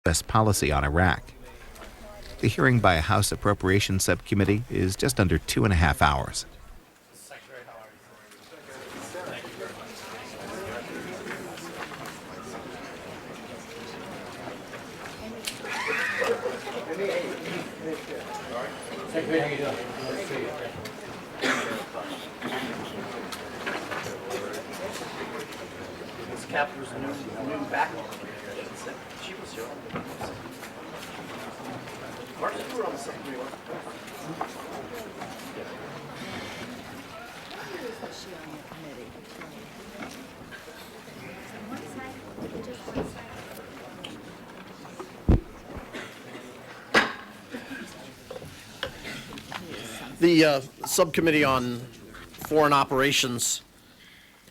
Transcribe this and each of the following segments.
best policy on Iraq. The hearing by a House Appropriations Subcommittee is just under 2.5 hours. Captain's new backlog. She was here. Martin, you were on the subcommittee. The Subcommittee on Foreign Operations,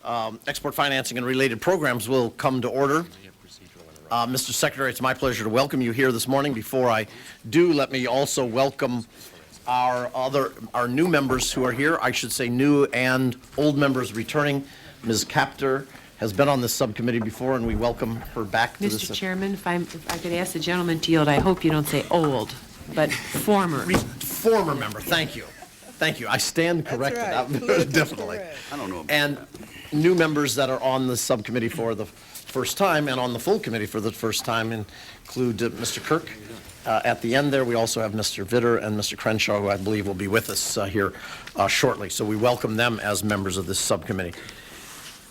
Export Financing and Related Programs will come to order. Mr. Secretary, it's my pleasure to welcome you here this morning. Before I do, let me also welcome our new members who are here. I should say new and old members returning. Ms. Kaptur has been on this subcommittee before, and we welcome her back to this. Mr. Chairman, if I could ask the gentleman to yield, I hope you don't say old, but former. Former member, thank you. Thank you. I stand corrected. Right. Definitely. Correct. I don't know. And new members that are on the subcommittee for the first time and on the full committee for the first time include Mr. Kirk. At the end there, we also have Mr. Vitter and Mr. Crenshaw, who I believe will be with us here shortly. So we welcome them as members of this subcommittee.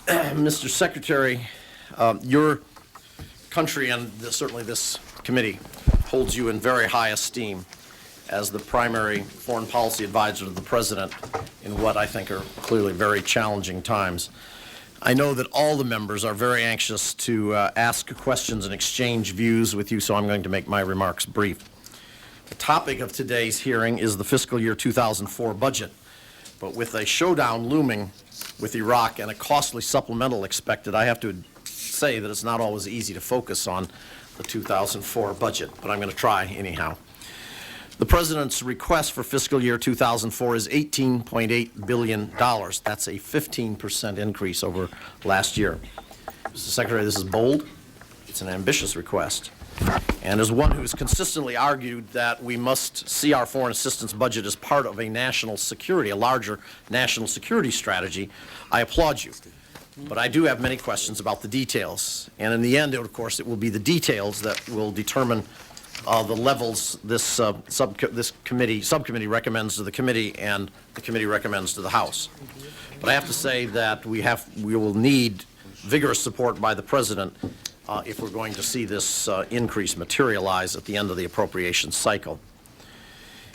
Mr. Secretary, your country and certainly this committee holds you in very high esteem as the primary foreign policy advisor to the President in what I think are clearly very challenging times. I know that all the members are very anxious to ask questions and exchange views with you, so I'm going to make my remarks brief. The topic of today's hearing is the fiscal year 2004 budget, but with a showdown looming with Iraq and a costly supplemental expected, I have to say that it's not always easy to focus on the 2004 budget, but I'm going to try anyhow. The President's request for fiscal year 2004 is $18.8 billion. That's a 15% increase over last year. Mr. Secretary, this is bold. It's an ambitious request. And as one who's consistently argued that we must see our foreign assistance budget as part of a national security, a larger national security strategy, I applaud you. But I do have many questions about the details. And in the end, of course, it will be the details that will determine the levels this subcommittee recommends to the committee and the committee recommends to the House. But I have to say that we will need vigorous support by the President if we're going to see this increase materialize at the end of the appropriations cycle.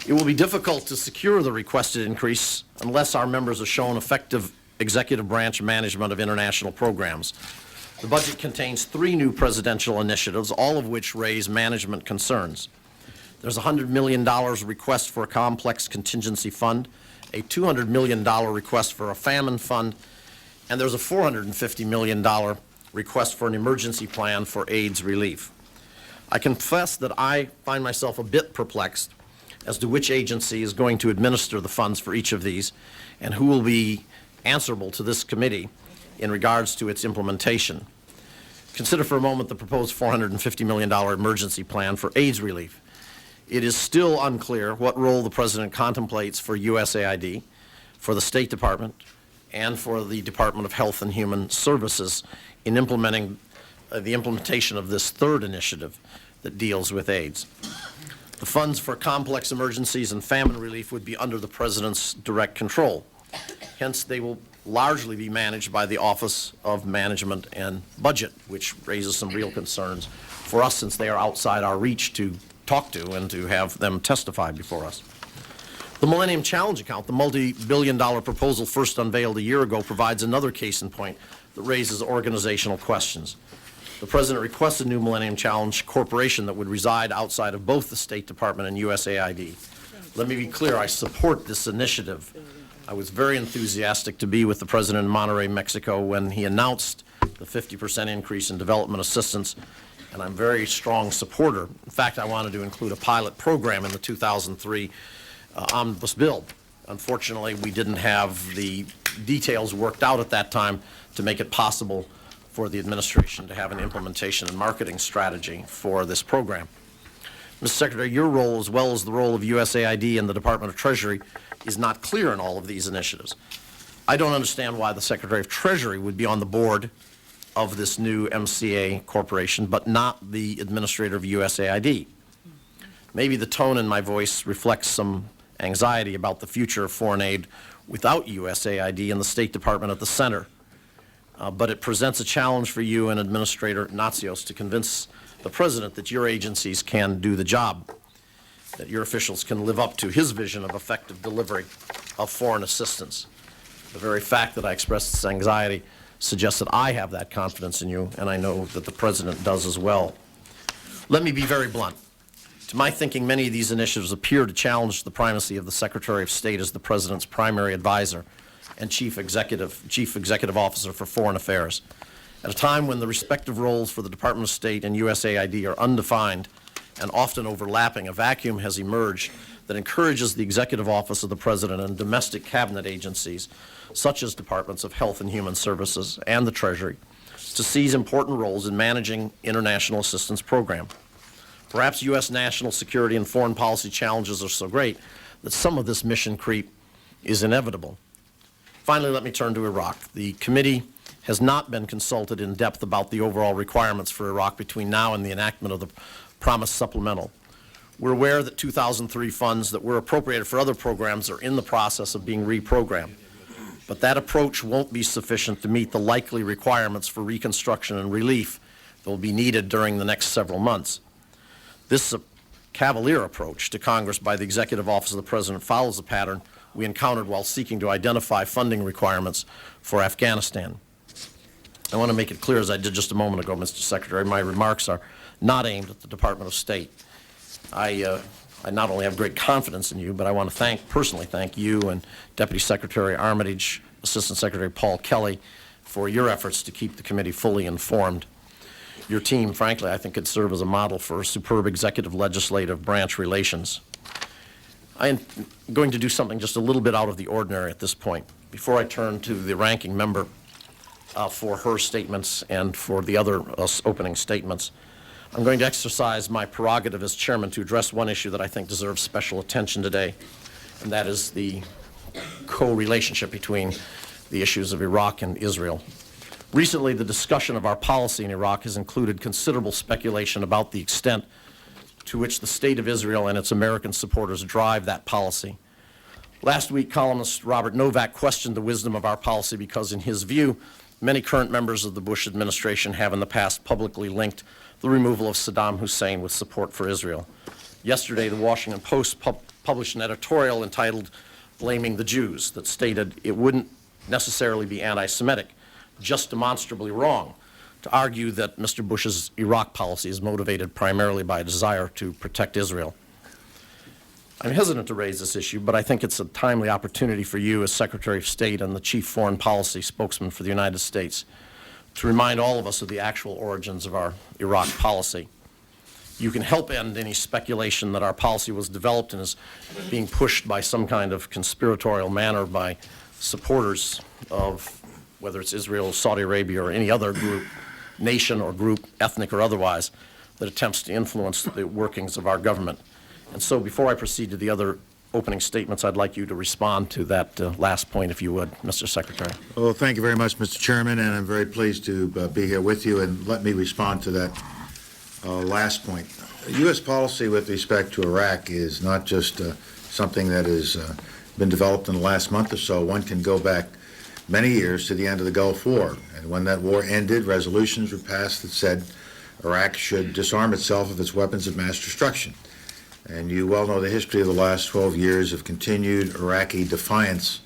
It will be difficult to secure the requested increase unless our members are shown effective executive branch management of international programs. The budget contains 3 new presidential initiatives, all of which raise management concerns. There's a $100 million request for a complex contingency fund, a $200 million request for a famine fund, and there's a $450 million request for an emergency plan for AIDS relief. I confess that I find myself a bit perplexed as to which agency is going to administer the funds for each of these and who will be answerable to this committee in regards to its implementation. Consider for a moment the proposed $450 million emergency plan for AIDS relief. It is still unclear what role the President contemplates for USAID, for the State Department, and for the Department of Health and Human Services in implementing the implementation of this third initiative that deals with AIDS. The funds for complex emergencies and famine relief would be under the President's direct control. Hence, they will largely be managed by the Office of Management and Budget, which raises some real concerns for us since they are outside our reach to talk to and to have them testify before us. The Millennium Challenge account, the multi-billion-dollar proposal first unveiled a year ago, provides another case in point that raises organizational questions. The President requested a new Millennium Challenge corporation that would reside outside of both the State Department and USAID. Let me be clear, I support this initiative. I was very enthusiastic to be with the President in Monterrey, Mexico, when he announced the 50% increase in development assistance, and I'm a very strong supporter. In fact, I wanted to include a pilot program in the 2003 omnibus bill. Unfortunately, we didn't have the details worked out at that time to make it possible for the administration to have an implementation and marketing strategy for this program. Mr. Secretary, your role, as well as the role of USAID and the Department of Treasury, is not clear in all of these initiatives. I don't understand why the Secretary of Treasury would be on the board of this new MCA corporation, but not the administrator of USAID. Maybe the tone in my voice reflects some anxiety about the future of foreign aid without USAID and the State Department at the center. But it presents a challenge for you and Administrator Natsios to convince the President that your agencies can do the job, that your officials can live up to his vision of effective delivery of foreign assistance. The very fact that I expressed this anxiety suggests that I have that confidence in you, and I know that the President does as well. Let me be very blunt. To my thinking, many of these initiatives appear to challenge the primacy of the Secretary of State as the President's primary advisor and Chief Executive Officer for Foreign Affairs. At a time when the respective roles for the Department of State and USAID are undefined and often overlapping, a vacuum has emerged that encourages the Executive Office of the President and domestic cabinet agencies, such as Departments of Health and Human Services and the Treasury, to seize important roles in managing international assistance program. Perhaps U.S. national security and foreign policy challenges are so great that some of this mission creep is inevitable. Finally, let me turn to Iraq. The committee has not been consulted in depth about the overall requirements for Iraq between now and the enactment of the promised supplemental. We're aware that 2003 funds that were appropriated for other programs are in the process of being reprogrammed. But that approach won't be sufficient to meet the likely requirements for reconstruction and relief that will be needed during the next several months. This cavalier approach to Congress by the Executive Office of the President follows a pattern we encountered while seeking to identify funding requirements for Afghanistan. I want to make it clear, as I did just a moment ago, Mr. Secretary, my remarks are not aimed at the Department of State. I not only have great confidence in you, but I want to personally thank you and Deputy Secretary Armitage, Assistant Secretary Paul Kelly, for your efforts to keep the committee fully informed. Your team, frankly, I think could serve as a model for superb executive-legislative branch relations. I am going to do something just a little bit out of the ordinary at this point. Before I turn to the ranking member for her statements and for the other opening statements, I'm going to exercise my prerogative as chairman to address one issue that I think deserves special attention today, and that is the co-relationship between the issues of Iraq and Israel. Recently, the discussion of our policy in Iraq has included considerable speculation about the extent to which the State of Israel and its American supporters drive that policy. Last week, columnist Robert Novak questioned the wisdom of our policy because, in his view, many current members of the Bush administration have in the past publicly linked the removal of Saddam Hussein with support for Israel. Yesterday, the Washington Post published an editorial entitled "Blaming the Jews" that stated it wouldn't necessarily be anti-Semitic, just demonstrably wrong, to argue that Mr. Bush's Iraq policy is motivated primarily by a desire to protect Israel. I'm hesitant to raise this issue, but I think it's a timely opportunity for you as Secretary of State and the Chief Foreign Policy Spokesman for the United States to remind all of us of the actual origins of our Iraq policy. You can help end any speculation that our policy was developed and is being pushed by some kind of conspiratorial manner by supporters of whether it's Israel, Saudi Arabia, or any other group, nation or group, ethnic or otherwise, that attempts to influence the workings of our government. And so before I proceed to the other opening statements, I'd like you to respond to that last point, if you would, Mr. Secretary. Well, thank you very much, Mr. Chairman, and I'm very pleased to be here with you, and let me respond to that last point. U.S. policy with respect to Iraq is not just something that has been developed in the last month or so. One can go back many years to the end of the Gulf War, and when that war ended, resolutions were passed that said Iraq should disarm itself of its weapons of mass destruction. And you well know the history of the last 12 years of continued Iraqi defiance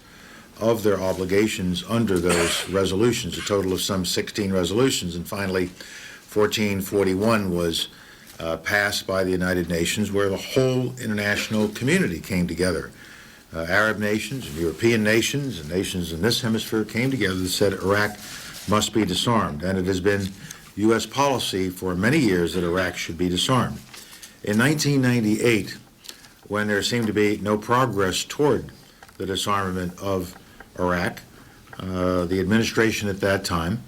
of their obligations under those resolutions, a total of some 16 resolutions, and finally 1441 was passed by the United Nations, where the whole international community came together. Arab nations, European nations, and nations in this hemisphere came together and said Iraq must be disarmed, and it has been U.S. policy for many years that Iraq should be disarmed. In 1998, when there seemed to be no progress toward the disarmament of Iraq, the administration at that time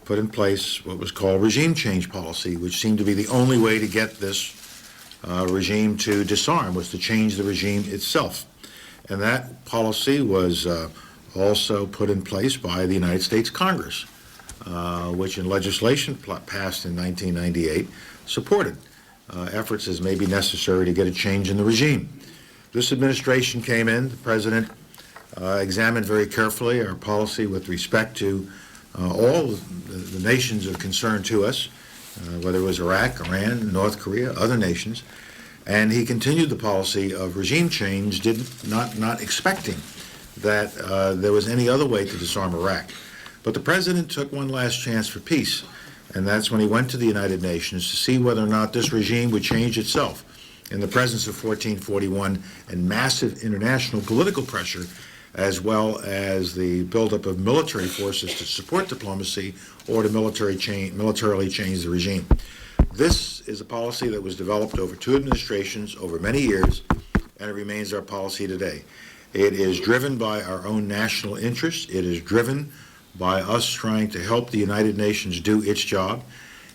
put in place what was called regime change policy, which seemed to be the only way to get this regime to disarm, was to change the regime itself. And that policy was also put in place by the United States Congress, which in legislation passed in 1998 supported efforts as may be necessary to get a change in the regime. This administration came in, the President examined very carefully our policy with respect to all the nations of concern to us, whether it was Iraq, Iran, North Korea, other nations, and he continued the policy of regime change, not expecting that there was any other way to disarm Iraq. But the President took one last chance for peace, and that's when he went to the United Nations to see whether or not this regime would change itself in the presence of 1441 and massive international political pressure, as well as the buildup of military forces to support diplomacy or to militarily change the regime. This is a policy that was developed over 2 administrations, over many years, and it remains our policy today. It is driven by our own national interests. It is driven by us trying to help the United Nations do its job.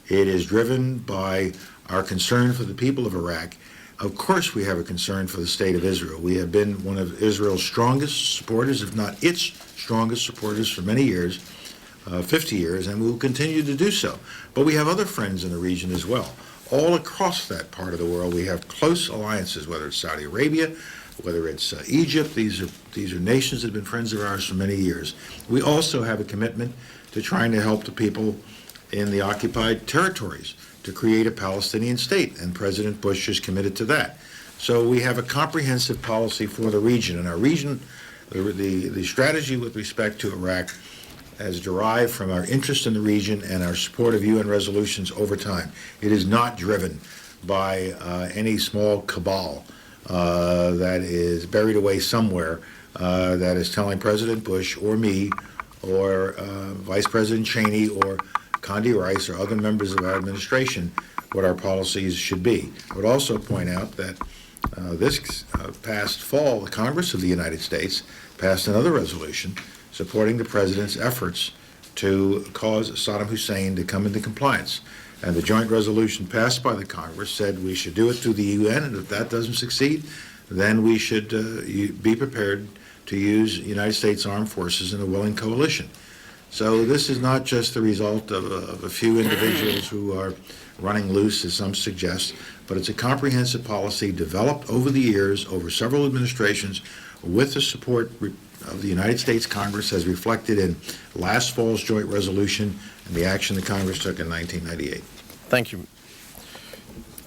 It is driven by our concern for the people of Iraq. Of course, we have a concern for the state of Israel. We have been one of Israel's strongest supporters, if not its strongest supporters, for many years, 50 years, and we will continue to do so. But we have other friends in the region as well. All across that part of the world, we have close alliances, whether it's Saudi Arabia, whether it's Egypt. These are nations that have been friends of ours for many years. We also have a commitment to trying to help the people in the occupied territories to create a Palestinian state, and President Bush is committed to that. So we have a comprehensive policy for the region, and our region, the strategy with respect to Iraq has derived from our interest in the region and our support of UN resolutions over time. It is not driven by any small cabal that is buried away somewhere that is telling President Bush or me or Vice President Cheney or Condi Rice or other members of our administration what our policies should be. I would also point out that this past fall, the Congress of the United States passed another resolution supporting the President's efforts to cause Saddam Hussein to come into compliance. And the joint resolution passed by the Congress said we should do it through the UN, and if that doesn't succeed, then we should be prepared to use United States Armed Forces in a willing coalition. So this is not just the result of a few individuals who are running loose, as some suggest, but it's a comprehensive policy developed over the years, over several administrations, with the support of the United States Congress, as reflected in last fall's joint resolution and the action the Congress took in 1998. Thank you.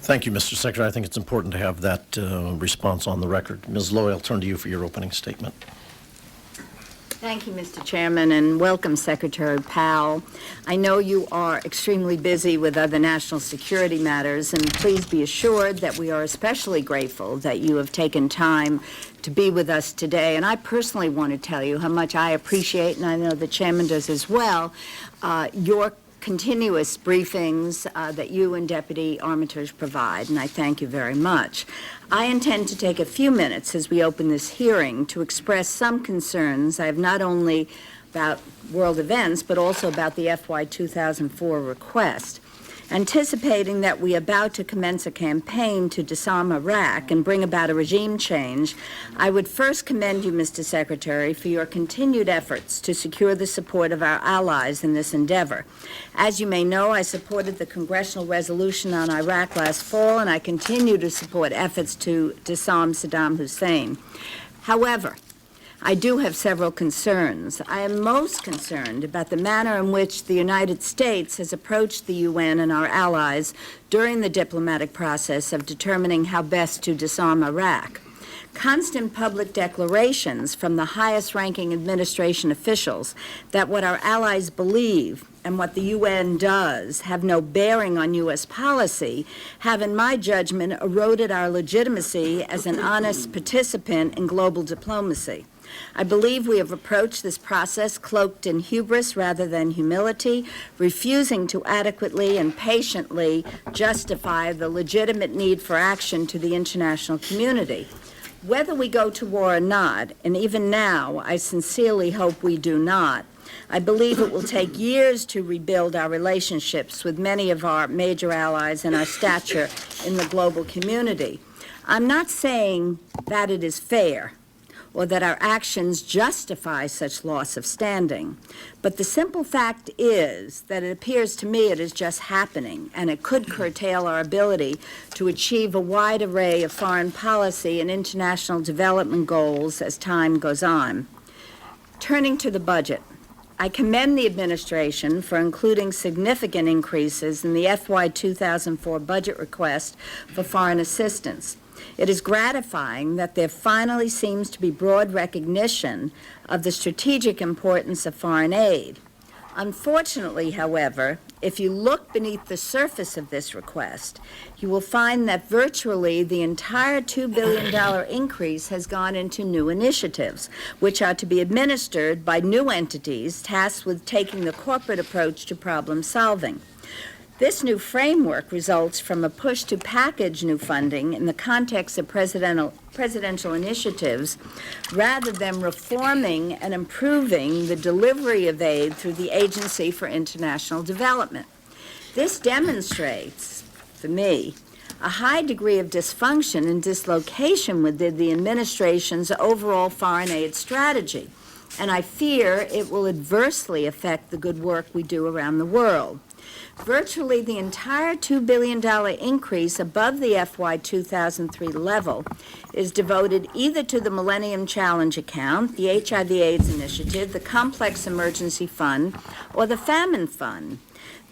Thank you, Mr. Secretary. I think it's important to have that response on the record. Ms. Loy, I'll turn to you for your opening statement. Thank you, Mr. Chairman, and welcome, Secretary Powell. I know you are extremely busy with other national security matters, and please be assured that we are especially grateful that you have taken time to be with us today. And I personally want to tell you how much I appreciate, and I know the Chairman does as well, your continuous briefings that you and Deputy Armitage provide, and I thank you very much. I intend to take a few minutes as we open this hearing to express some concerns I have not only about world events, but also about the FY 2004 request. Anticipating that we are about to commence a campaign to disarm Iraq and bring about a regime change, I would first commend you, Mr. Secretary, for your continued efforts to secure the support of our allies in this endeavor. As you may know, I supported the congressional resolution on Iraq last fall, and I continue to support efforts to disarm Saddam Hussein. However, I do have several concerns. I am most concerned about the manner in which the United States has approached the UN and our allies during the diplomatic process of determining how best to disarm Iraq. Constant public declarations from the highest-ranking administration officials that what our allies believe and what the UN does have no bearing on U.S. policy have, in my judgment, eroded our legitimacy as an honest participant in global diplomacy. I believe we have approached this process cloaked in hubris rather than humility, refusing to adequately and patiently justify the legitimate need for action to the international community. Whether we go to war or not, and even now I sincerely hope we do not, I believe it will take years to rebuild our relationships with many of our major allies and our stature in the global community. I'm not saying that it is fair or that our actions justify such loss of standing. But the simple fact is that it appears to me it is just happening, and it could curtail our ability to achieve a wide array of foreign policy and international development goals as time goes on. Turning to the budget, I commend the administration for including significant increases in the FY 2004 budget request for foreign assistance. It is gratifying that there finally seems to be broad recognition of the strategic importance of foreign aid. Unfortunately, however, if you look beneath the surface of this request, you will find that virtually the entire $2 billion increase has gone into new initiatives, which are to be administered by new entities tasked with taking the corporate approach to problem solving. This new framework results from a push to package new funding in the context of presidential initiatives rather than reforming and improving the delivery of aid through the Agency for International Development. This demonstrates, for me, a high degree of dysfunction and dislocation within the administration's overall foreign aid strategy, and I fear it will adversely affect the good work we do around the world. Virtually the entire $2 billion increase above the FY 2003 level is devoted either to the Millennium Challenge Account, the HIV/AIDS Initiative, the Complex Emergency Fund, or the Famine Fund.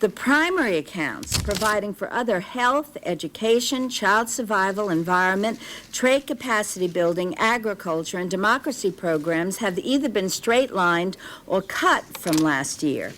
The primary accounts, providing for other health, education, child survival, environment, trade capacity building, agriculture, and democracy programs, have either been straight-lined or cut from last year.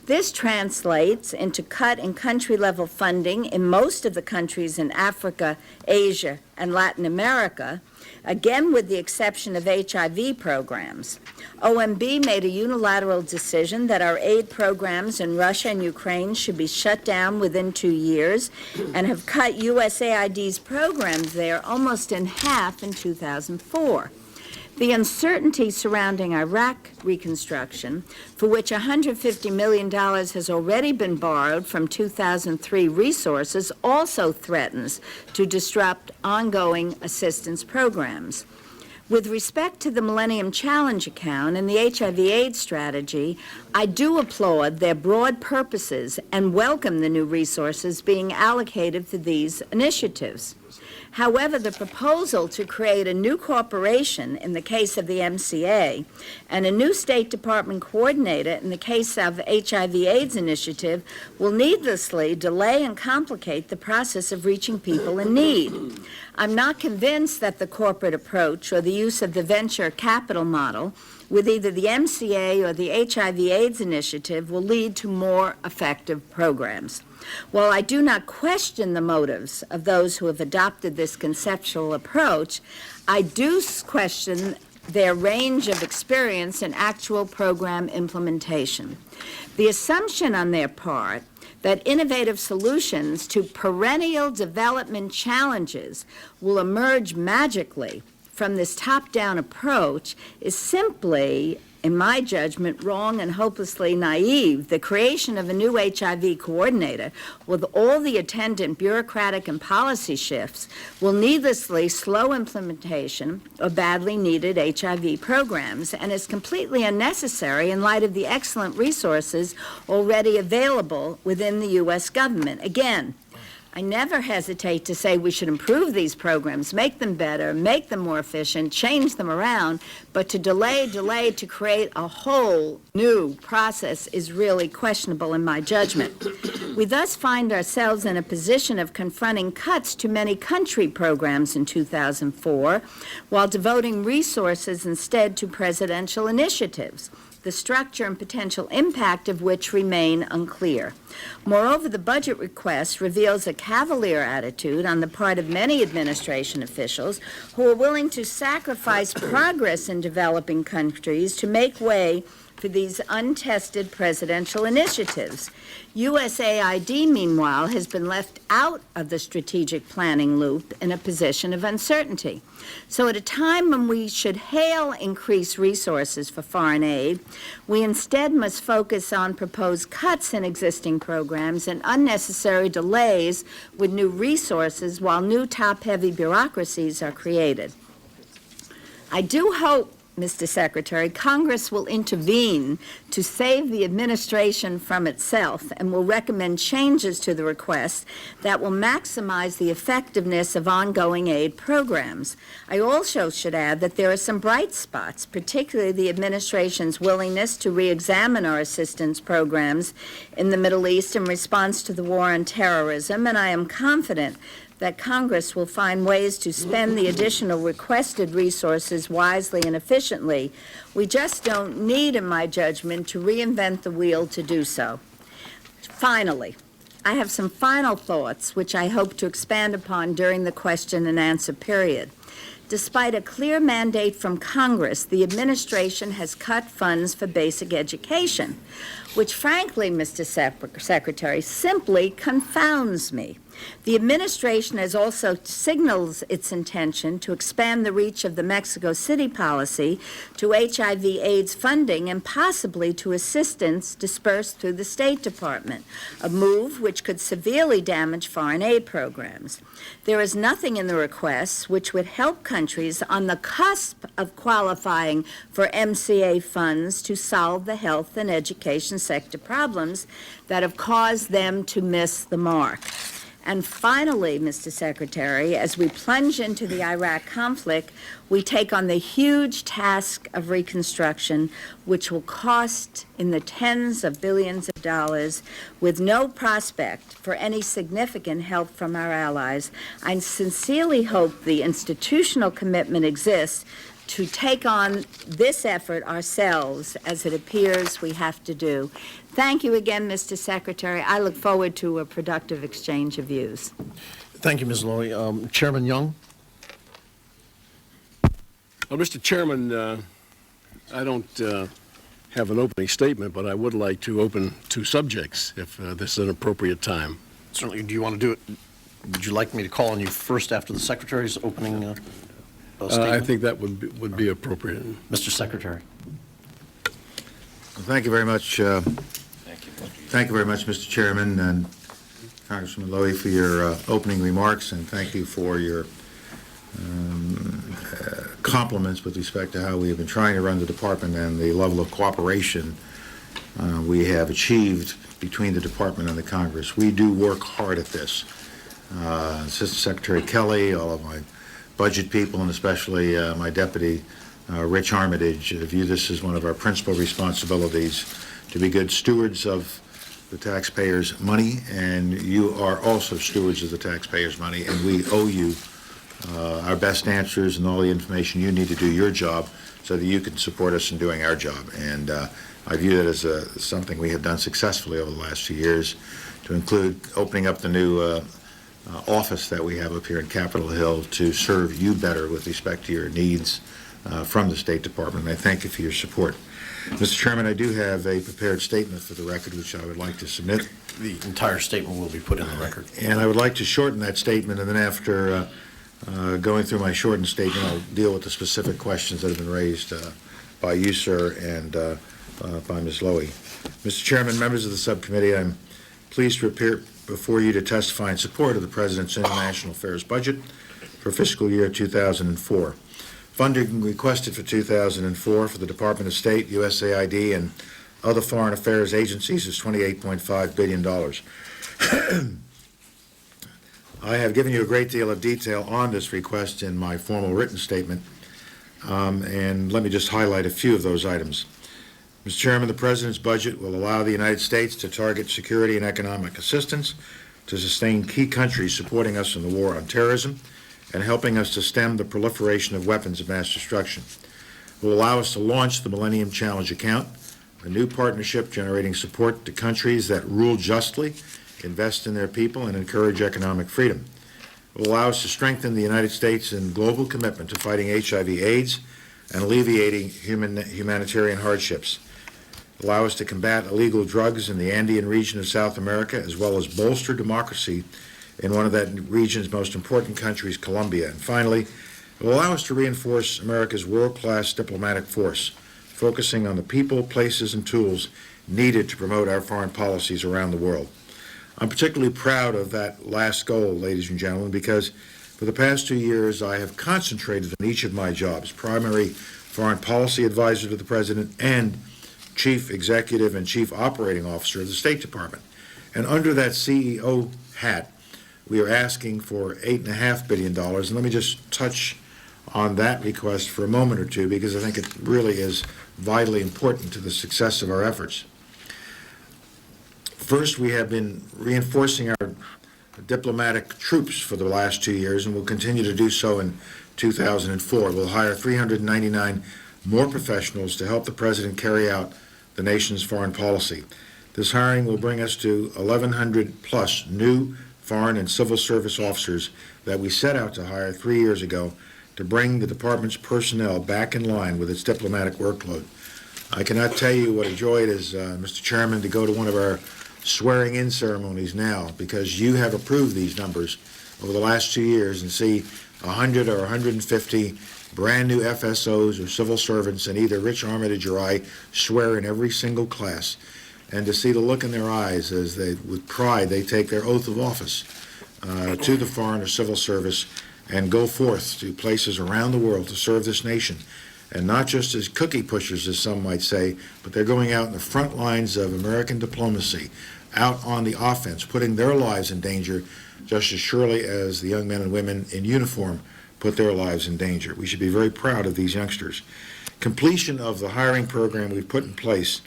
This translates into cut in country-level funding in most of the countries in Africa, Asia, and Latin America, again with the exception of HIV programs. OMB made a unilateral decision that our aid programs in Russia and Ukraine should be shut down within 2 years and have cut USAID's programs there almost in half in 2004. The uncertainty surrounding Iraq reconstruction, for which $150 million has already been borrowed from 2003 resources, also threatens to disrupt ongoing assistance programs. With respect to the Millennium Challenge Account and the HIV/AIDS strategy, I do applaud their broad purposes and welcome the new resources being allocated for these initiatives. However, the proposal to create a new corporation in the case of the MCA and a new State Department coordinator in the case of HIV/AIDS initiative will needlessly delay and complicate the process of reaching people in need. I'm not convinced that the corporate approach or the use of the venture capital model with either the MCA or the HIV/AIDS initiative will lead to more effective programs. While I do not question the motives of those who have adopted this conceptual approach, I do question their range of experience in actual program implementation. The assumption on their part that innovative solutions to perennial development challenges will emerge magically from this top-down approach is simply, in my judgment, wrong and hopelessly naive. The creation of a new HIV coordinator with all the attendant bureaucratic and policy shifts will needlessly slow implementation of badly needed HIV programs and is completely unnecessary in light of the excellent resources already available within the U.S. government. Again, I never hesitate to say we should improve these programs, make them better, make them more efficient, change them around, but to delay to create a whole new process is really questionable in my judgment. We thus find ourselves in a position of confronting cuts to many country programs in 2004 while devoting resources instead to presidential initiatives, the structure and potential impact of which remain unclear. Moreover, the budget request reveals a cavalier attitude on the part of many administration officials who are willing to sacrifice progress in developing countries to make way for these untested presidential initiatives. USAID, meanwhile, has been left out of the strategic planning loop in a position of uncertainty. So at a time when we should hail increased resources for foreign aid, we instead must focus on proposed cuts in existing programs and unnecessary delays with new resources while new top-heavy bureaucracies are created. I do hope, Mr. Secretary, Congress will intervene to save the administration from itself and will recommend changes to the request that will maximize the effectiveness of ongoing aid programs. I also should add that there are some bright spots, particularly the administration's willingness to re-examine our assistance programs in the Middle East in response to the war on terrorism, and I am confident that Congress will find ways to spend the additional requested resources wisely and efficiently. We just don't need, in my judgment, to reinvent the wheel to do so. Finally, I have some final thoughts which I hope to expand upon during the question and answer period. Despite a clear mandate from Congress, the administration has cut funds for basic education, which frankly, Mr. Secretary, simply confounds me. The administration has also signaled its intention to expand the reach of the Mexico City policy to HIV/AIDS funding and possibly to assistance dispersed through the State Department, a move which could severely damage foreign aid programs. There is nothing in the requests which would help countries on the cusp of qualifying for MCA funds to solve the health and education sector problems that have caused them to miss the mark. And finally, Mr. Secretary, as we plunge into the Iraq conflict, we take on the huge task of reconstruction, which will cost in the tens of billions of dollars with no prospect for any significant help from our allies. I sincerely hope the institutional commitment exists to take on this effort ourselves, as it appears we have to do. Thank you again, Mr. Secretary. I look forward to a productive exchange of views. Thank you, Ms. Lowy. Chairman Young? Well, Mr. Chairman, I don't have an opening statement, but I would like to open two subjects if this is an appropriate time. Certainly. Do you want to do it? Would you like me to call on you first after the Secretary's opening statement? I think that would be appropriate. Mr. Secretary. Well, thank you very much. Thank you very much, Mr. Chairman and Congressman Lowy, for your opening remarks, and thank you for your compliments with respect to how we have been trying to run the department and the level of cooperation we have achieved between the department and the Congress. We do work hard at this. Assistant Secretary Kelly, all of my budget people, and especially my deputy, Rich Armitage, view this as one of our principal responsibilities to be good stewards of the taxpayers' money, and you are also stewards of the taxpayers' money, and we owe you our best answers and all the information you need to do your job so that you can support us in doing our job. And I view that as something we have done successfully over the last 2 years, to include opening up the new office that we have up here in Capitol Hill to serve you better with respect to your needs from the State Department. And I thank you for your support. Mr. Chairman, I do have a prepared statement for the record, which I would like to submit. The entire statement will be put in the record. And I would like to shorten that statement, and then after going through my shortened statement, I'll deal with the specific questions that have been raised by you, sir, and by Ms. Lowy. Mr. Chairman, members of the subcommittee, I'm pleased to appear before you to testify in support of the President's International Affairs budget for fiscal year 2004. Funding requested for 2004 for the Department of State, USAID, and other foreign affairs agencies is $28.5 billion. I have given you a great deal of detail on this request in my formal written statement, and let me just highlight a few of those items. Mr. Chairman, the President's budget will allow the United States to target security and economic assistance to sustain key countries supporting us in the war on terrorism and helping us to stem the proliferation of weapons of mass destruction. It will allow us to launch the Millennium Challenge account, a new partnership generating support to countries that rule justly, invest in their people, and encourage economic freedom. It will allow us to strengthen the United States in global commitment to fighting HIV/AIDS and alleviating humanitarian hardships. allow us to combat illegal drugs in the Andean region of South America, as well as bolster democracy in one of that region's most important countries, Colombia. And finally, it will allow us to reinforce America's world-class diplomatic force, focusing on the people, places, and tools needed to promote our foreign policies around the world. I'm particularly proud of that last goal, ladies and gentlemen, because for the past 2 years I have concentrated on each of my jobs: primary foreign policy advisor to the President and Chief Executive and Chief Operating Officer of the State Department. And under that CEO hat, we are asking for $8.5 billion. And let me just touch on that request for a moment or two, because I think it really is vitally important to the success of our efforts. First, we have been reinforcing our diplomatic troops for the last 2 years, and will continue to do so in 2004. We'll hire 399 more professionals to help the President carry out the nation's foreign policy. This hiring will bring us to 1,100 plus new foreign and civil service officers that we set out to hire 3 years ago to bring the department's personnel back in line with its diplomatic workload. I cannot tell you what a joy it is, Mr. Chairman, to go to one of our swearing-in ceremonies now, because you have approved these numbers over the last 2 years, and see 100 or 150 brand-new FSOs or civil servants, and either Rich Armitage or I swear in every single class, and to see the look in their eyes as they, with pride, they take their oath of office to the Foreign or Civil Service and go forth to places around the world to serve this nation. And not just as cookie pushers, as some might say, but they're going out in the front lines of American diplomacy, out on the offense, putting their lives in danger just as surely as the young men and women in uniform put their lives in danger. We should be very proud of these youngsters. Completion of the hiring program we've put in place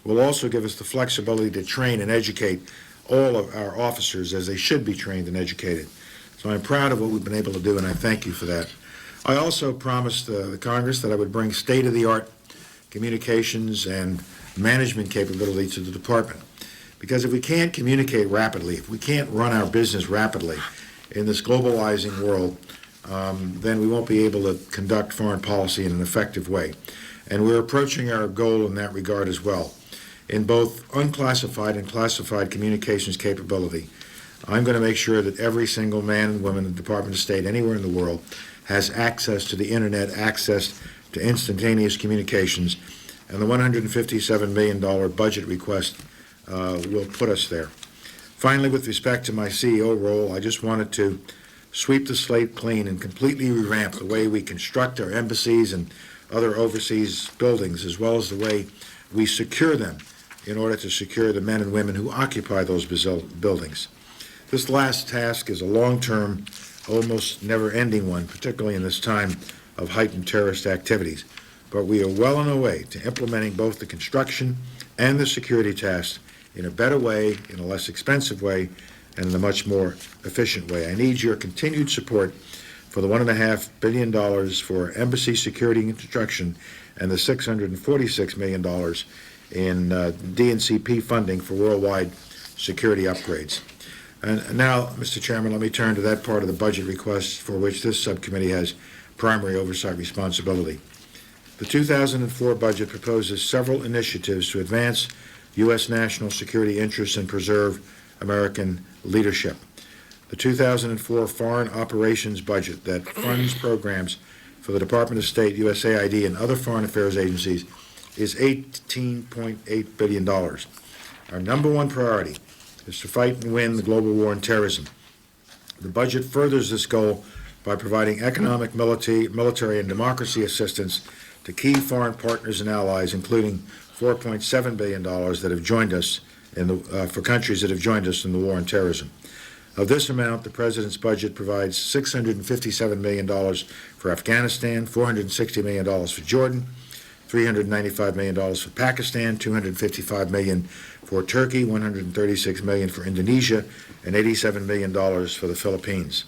will also give us the flexibility to train and educate all of our officers as they should be trained and educated. So I'm proud of what we've been able to do, and I thank you for that. I also promised the Congress that I would bring state-of-the-art communications and management capability to the department. Because if we can't communicate rapidly, if we can't run our business rapidly in this globalizing world, then we won't be able to conduct foreign policy in an effective way. And we're approaching our goal in that regard as well. In both unclassified and classified communications capability, I'm going to make sure that every single man and woman in the Department of State anywhere in the world has access to the internet, access to instantaneous communications, and the $157 million budget request will put us there. Finally, with respect to my CEO role, I just wanted to sweep the slate clean and completely revamp the way we construct our embassies and other overseas buildings, as well as the way we secure them in order to secure the men and women who occupy those buildings. This last task is a long-term, almost never-ending one, particularly in this time of heightened terrorist activities. But we are well on our way to implementing both the construction and the security tasks in a better way, in a less expensive way, and in a much more efficient way. I need your continued support for the $1.5 billion for embassy security and construction and the $646 million in DNCP funding for worldwide security upgrades. And now, Mr. Chairman, let me turn to that part of the budget request for which this subcommittee has primary oversight responsibility. The 2004 budget proposes several initiatives to advance U.S. national security interests and preserve American leadership. The 2004 Foreign Operations budget that funds programs for the Department of State, USAID, and other foreign affairs agencies is $18.8 billion. Our number one priority is to fight and win the global war on terrorism. The budget furthers this goal by providing economic, military, and democracy assistance to key foreign partners and allies, including $4.7 billion that have joined us for countries that have joined us in the war on terrorism. Of this amount, the President's budget provides $657 million for Afghanistan, $460 million for Jordan, $395 million for Pakistan, $255 million for Turkey, $136 million for Indonesia, and $87 million for the Philippines.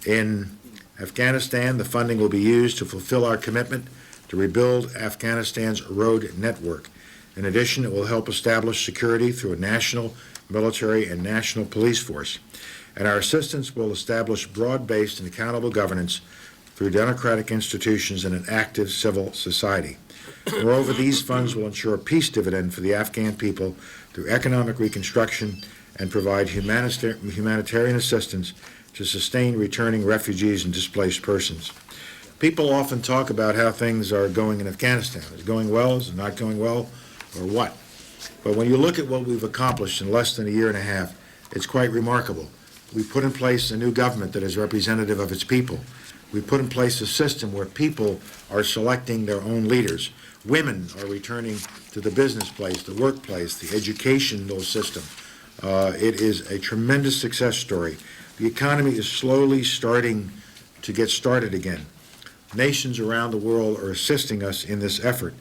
In Afghanistan, the funding will be used to fulfill our commitment to rebuild Afghanistan's road network. In addition, it will help establish security through a national military and national police force. And our assistance will establish broad-based and accountable governance through democratic institutions and an active civil society. Moreover, these funds will ensure a peace dividend for the Afghan people through economic reconstruction and provide humanitarian assistance to sustain returning refugees and displaced persons. People often talk about how things are going in Afghanistan. Is it going well? Is it not going well? Or what? But when you look at what we've accomplished in less than a year and a half, it's quite remarkable. We put in place a new government that is representative of its people. We put in place a system where people are selecting their own leaders. Women are returning to the business place, the workplace, the educational system. It is a tremendous success story. The economy is slowly starting to get started again. Nations around the world are assisting us in this effort.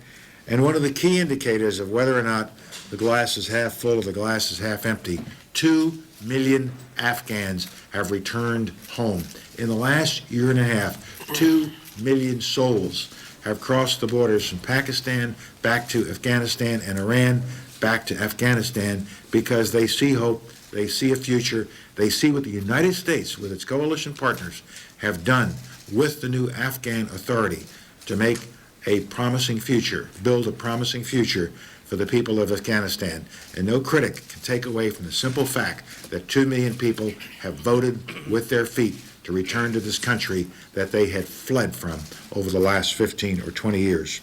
And one of the key indicators of whether or not the glass is half full or the glass is half empty, 2 million Afghans have returned home. In the last year and a half, 2 million souls have crossed the borders from Pakistan back to Afghanistan and Iran back to Afghanistan because they see hope, they see a future, they see what the United States, with its coalition partners, have done with the new Afghan authority to make a promising future, build a promising future for the people of Afghanistan. And no critic can take away from the simple fact that 2 million people have voted with their feet to return to this country that they had fled from over the last 15 or 20 years.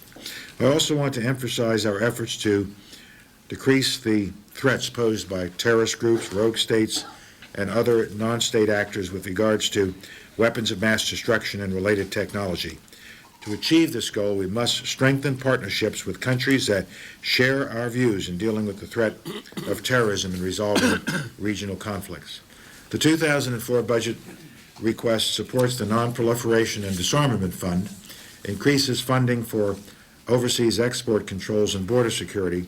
I also want to emphasize our efforts to decrease the threats posed by terrorist groups, rogue states, and other non-state actors with regards to weapons of mass destruction and related technology. To achieve this goal, we must strengthen partnerships with countries that share our views in dealing with the threat of terrorism and resolving regional conflicts. The 2004 budget request supports the Non-Proliferation and Disarmament Fund, increases funding for overseas export controls and border security,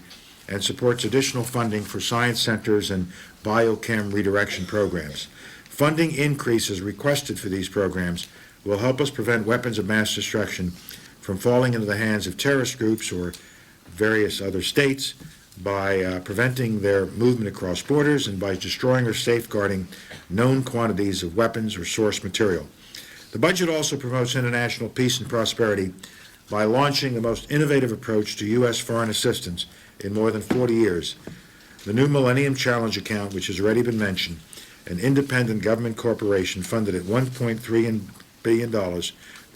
and supports additional funding for science centers and biochem redirection programs. Funding increases requested for these programs will help us prevent weapons of mass destruction from falling into the hands of terrorist groups or various other states by preventing their movement across borders and by destroying or safeguarding known quantities of weapons or source material. The budget also promotes international peace and prosperity by launching the most innovative approach to U.S. foreign assistance in more than 40 years. The new Millennium Challenge account, which has already been mentioned, an independent government corporation funded at $1.3 billion, will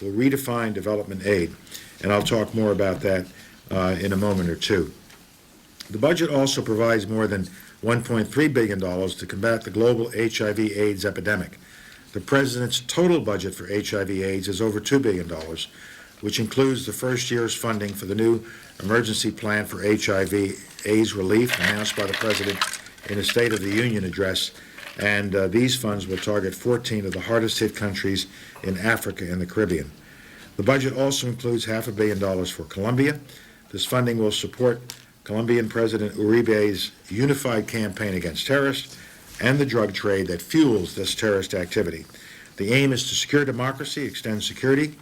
redefine development aid, and I'll talk more about that in a moment or two. The budget also provides more than $1.3 billion to combat the global HIV/AIDS epidemic. The President's total budget for HIV/AIDS is over $2 billion, which includes the first year's funding for the new emergency plan for HIV/AIDS relief announced by the President in a State of the Union address, and these funds will target 14 of the hardest-hit countries in Africa and the Caribbean. The budget also includes $500 million for Colombia. This funding will support Colombian President Uribe's unified campaign against terrorists and the drug trade that fuels this terrorist activity. The aim is to secure democracy, extend security,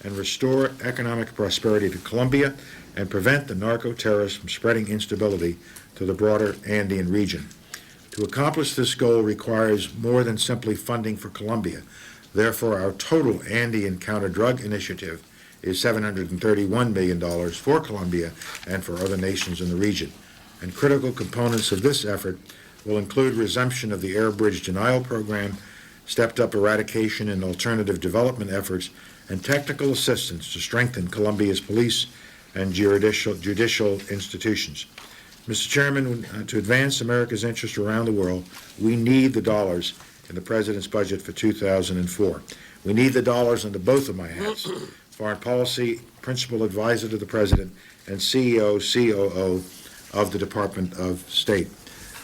and restore economic prosperity to Colombia and prevent the narco-terrorists from spreading instability to the broader Andean region. To accomplish this goal requires more than simply funding for Colombia. Therefore, our total Andean counter-drug initiative is $731 million for Colombia and for other nations in the region. And critical components of this effort will include resumption of the air bridge denial program, stepped-up eradication and alternative development efforts, and technical assistance to strengthen Colombia's police and judicial institutions. Mr. Chairman, to advance America's interest around the world, we need the dollars in the President's budget for 2004. We need the dollars under both of my hats, Foreign Policy Principal Advisor to the President and CEO, COO of the Department of State.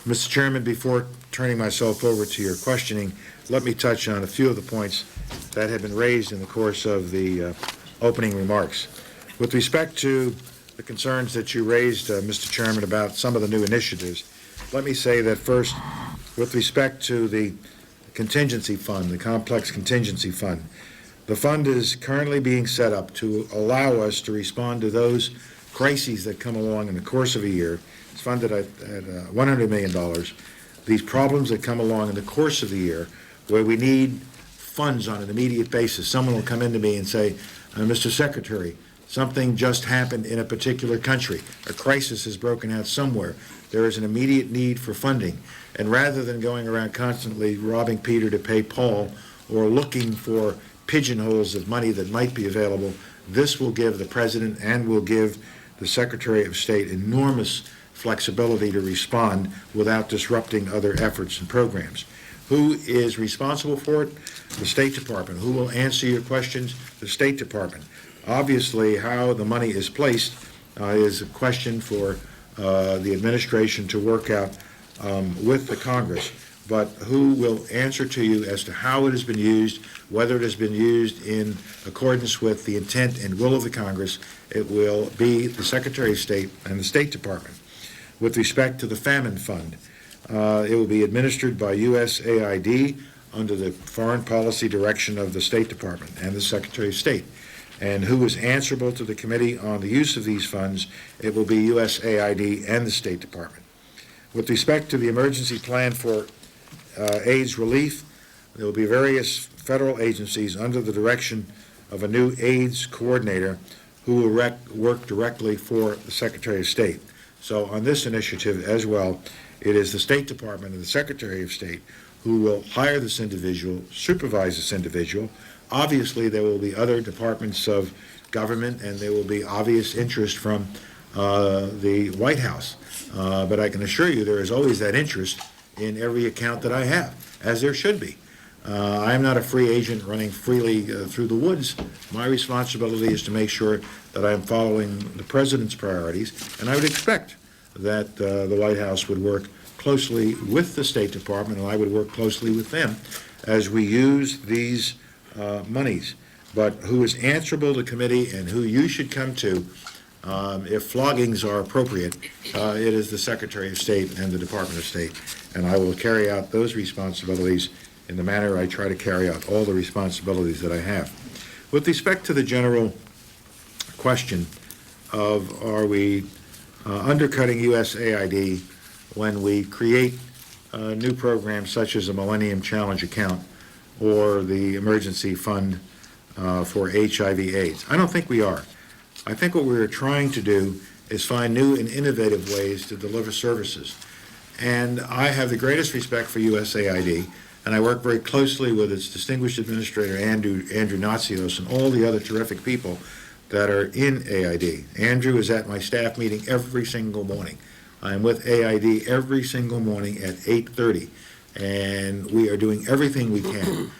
Mr. Chairman, before turning myself over to your questioning, let me touch on a few of the points that have been raised in the course of the opening remarks. With respect to the concerns that you raised, Mr. Chairman, about some of the new initiatives, let me say that first, with respect to the contingency fund, the complex contingency fund, the fund is currently being set up to allow us to respond to those crises that come along in the course of a year. It's funded at $100 million. These problems that come along in the course of the year where we need funds on an immediate basis. Someone will come into me and say, Mr. Secretary, something just happened in a particular country. A crisis has broken out somewhere. There is an immediate need for funding. And rather than going around constantly robbing Peter to pay Paul or looking for pigeonholes of money that might be available, this will give the President and will give the Secretary of State enormous flexibility to respond without disrupting other efforts and programs. Who is responsible for it? The State Department. Who will answer your questions? The State Department. Obviously, how the money is placed is a question for the administration to work out with the Congress. But who will answer to you as to how it has been used, whether it has been used in accordance with the intent and will of the Congress? It will be the Secretary of State and the State Department. With respect to the Famine Fund, it will be administered by USAID under the foreign policy direction of the State Department and the Secretary of State. And who is answerable to the committee on the use of these funds? It will be USAID and the State Department. With respect to the emergency plan for AIDS relief, there will be various federal agencies under the direction of a new AIDS coordinator who will work directly for the Secretary of State. So on this initiative as well, it is the State Department and the Secretary of State who will hire this individual, supervise this individual. Obviously, there will be other departments of government, and there will be obvious interest from the White House. But I can assure you there is always that interest in every account that I have, as there should be. I am not a free agent running freely through the woods. My responsibility is to make sure that I am following the President's priorities, and I would expect that the White House would work closely with the State Department, and I would work closely with them as we use these monies. But who is answerable to committee and who you should come to if floggings are appropriate, it is the Secretary of State and the Department of State. And I will carry out those responsibilities in the manner I try to carry out all the responsibilities that I have. With respect to the general question of are we undercutting USAID when we create new programs such as a Millennium Challenge account or the emergency fund for HIV/AIDS. I don't think we are. I think what we're trying to do is find new and innovative ways to deliver services. And I have the greatest respect for USAID, and I work very closely with its distinguished administrator, Andrew Natsios, and all the other terrific people that are in AID. Andrew is at my staff meeting every single morning. I am with AID every single morning at 8:30, and we are doing everything we can,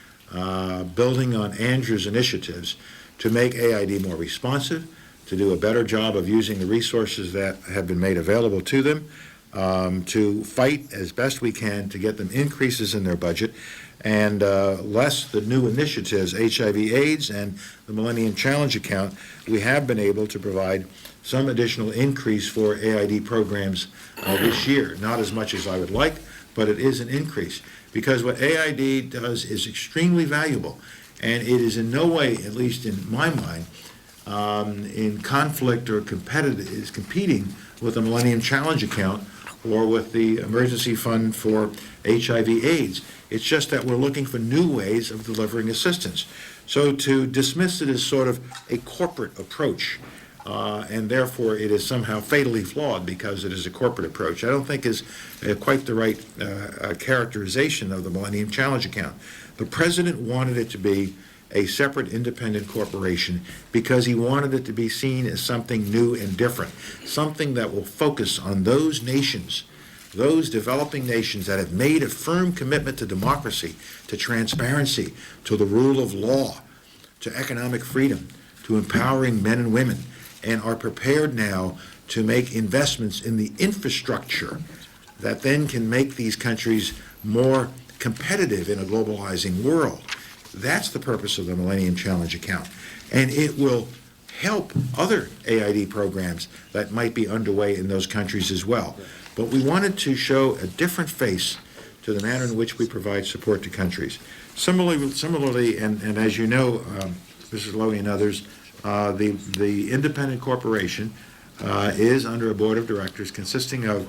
building on Andrew's initiatives to make AID more responsive, to do a better job of using the resources that have been made available to them, to fight as best we can to get them increases in their budget, and less the new initiatives, HIV/AIDS and the Millennium Challenge account, we have been able to provide some additional increase for AID programs this year. Not as much as I would like, but it is an increase. Because what AID does is extremely valuable, and it is in no way, at least in my mind, in conflict or is competing with the Millennium Challenge account or with the emergency fund for HIV/AIDS. It's just that we're looking for new ways of delivering assistance. So to dismiss it as sort of a corporate approach, and therefore it is somehow fatally flawed because it is a corporate approach, I don't think is quite the right characterization of the Millennium Challenge account. The President wanted it to be a separate independent corporation because he wanted it to be seen as something new and different, something that will focus on those nations, those developing nations that have made a firm commitment to democracy, to transparency, to the rule of law, to economic freedom, to empowering men and women, and are prepared now to make investments in the infrastructure that then can make these countries more competitive in a globalizing world. That's the purpose of the Millennium Challenge account. And it will help other AID programs that might be underway in those countries as well. But we wanted to show a different face to the manner in which we provide support to countries. Similarly, and as you know, Mrs. Lowy and others, the independent corporation is under a board of directors consisting of